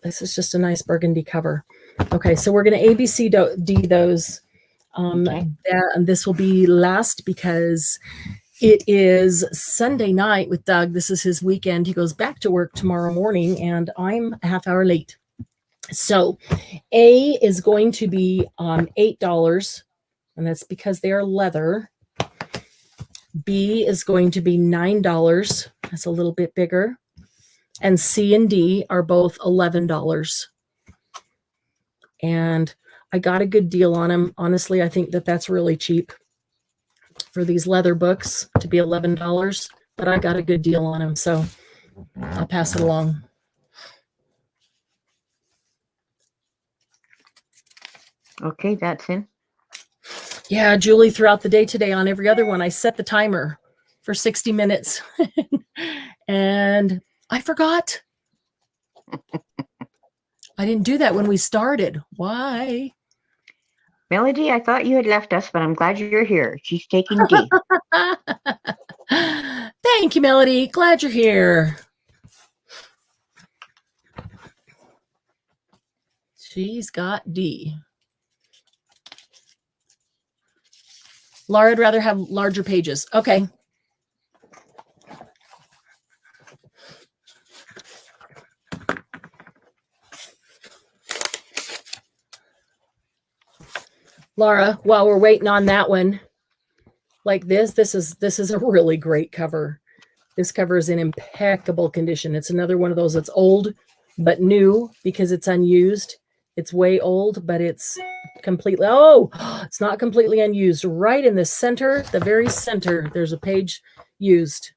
this is just a nice burgundy cover. Okay, so we're going to ABCD those. Okay. And this will be last because it is Sunday night with Doug. This is his weekend. He goes back to work tomorrow morning, and I'm a half hour late. So A is going to be $8, and that's because they are leather. B is going to be $9. That's a little bit bigger. And C and D are both $11. And I got a good deal on them. Honestly, I think that that's really cheap for these leather books to be $11, but I got a good deal on them, so I'll pass it along. Okay, that's in. Yeah, Julie, throughout the day today on every other one, I set the timer for 60 minutes and I forgot. I didn't do that when we started. Why? Melody, I thought you had left us, but I'm glad you're here. She's taking D. Thank you, Melody. Glad you're here. She's got D. Laura, I'd rather have larger pages. Okay. Laura, while we're waiting on that one, like this is a really great cover. This cover is in impeccable condition. It's another one of those that's old but new because it's unused. It's way old, but it's completely, it's not completely unused. Right in the center, the very center, there's a page used.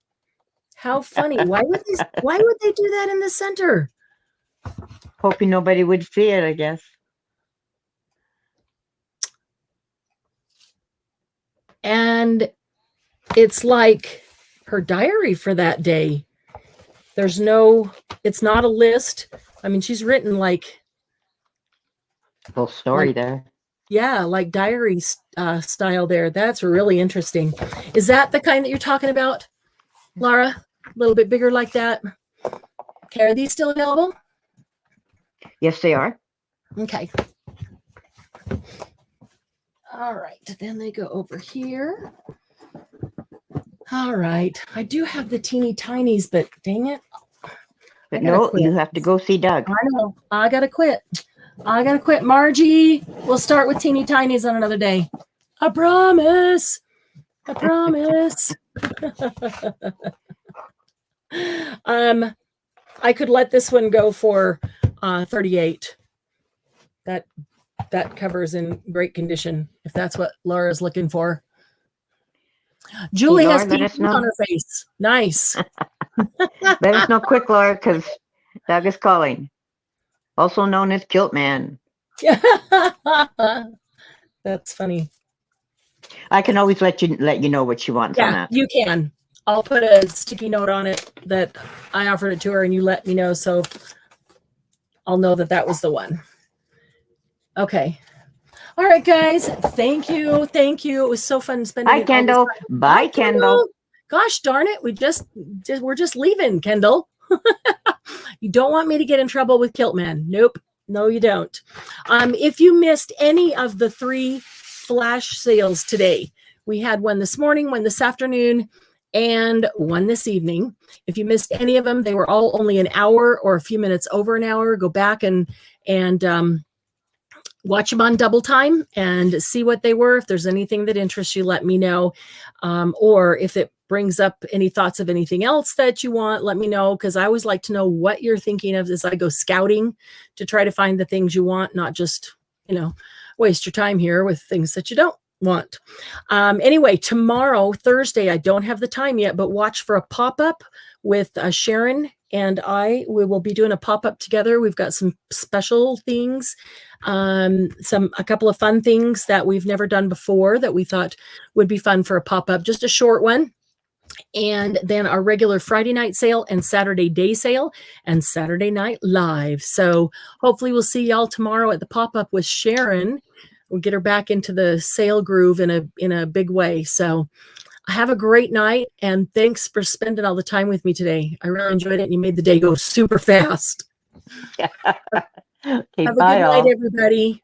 How funny. Why would they do that in the center? Hoping nobody would see it, I guess. And it's like her diary for that day. It's not a list. I mean, she's written like Full story there. Yeah, like diary style there. That's really interesting. Is that the kind that you're talking about, Laura? A little bit bigger like that? Okay, are these still available? Yes, they are. Okay. All right, then they go over here. All right, I do have the teeny tinies, but dang it. But I gotta no, quit. you have to go see Doug. I know. I gotta quit. I gotta quit. Margie, we'll start with teeny tinies on another day. I promise. I promise. I could let this one go for 38. That covers in great condition, if that's what Laura's looking for. Julie Laura, has let pink us know. on her face. Nice. Let us know quick, Laura, because Doug is calling. Also known as Kilt Man. That's funny. I can always let you know what she wants on Yeah, that. you can. I'll put a sticky note on it that I offered it to her and you let me know, so I'll know that that was the one. Okay. All right, guys. Thank you. Thank you. It was so fun spending Bye, it all this Kendall. time. Bye, Kendall. Gosh darn it. We're just leaving, Kendall. You don't want me to get in trouble with Kiltman. Nope. No, you don't. If you missed any of the 3 flash sales today, we had one this morning, one this afternoon, and one this evening. If you missed any of them, they were all only an hour or a few minutes over an hour. Go back and watch them on double time and see what they were. If there's anything that interests you, let me know. Or if it brings up any thoughts of anything else that you want, let me know, because I always like to know what you're thinking of as I go scouting to try to find the things you want, not just, waste your time here with things that you don't want. Anyway, tomorrow, Thursday, I don't have the time yet, but watch for a pop-up with Sharon and we will be doing a pop-up together. We've got some special things, a couple of fun things that we've never done before that we thought would be fun for a pop-up, just a short one. And then our regular Friday night sale and Saturday day sale and Saturday night live. So hopefully we'll see y'all tomorrow at the pop-up with Sharon. We'll get her back into the sale groove in a big way. So have a great night, and thanks for spending all the time with me today. I really enjoyed it, and you made the day go super fast. Okay, Have a good bye, night, all. everybody.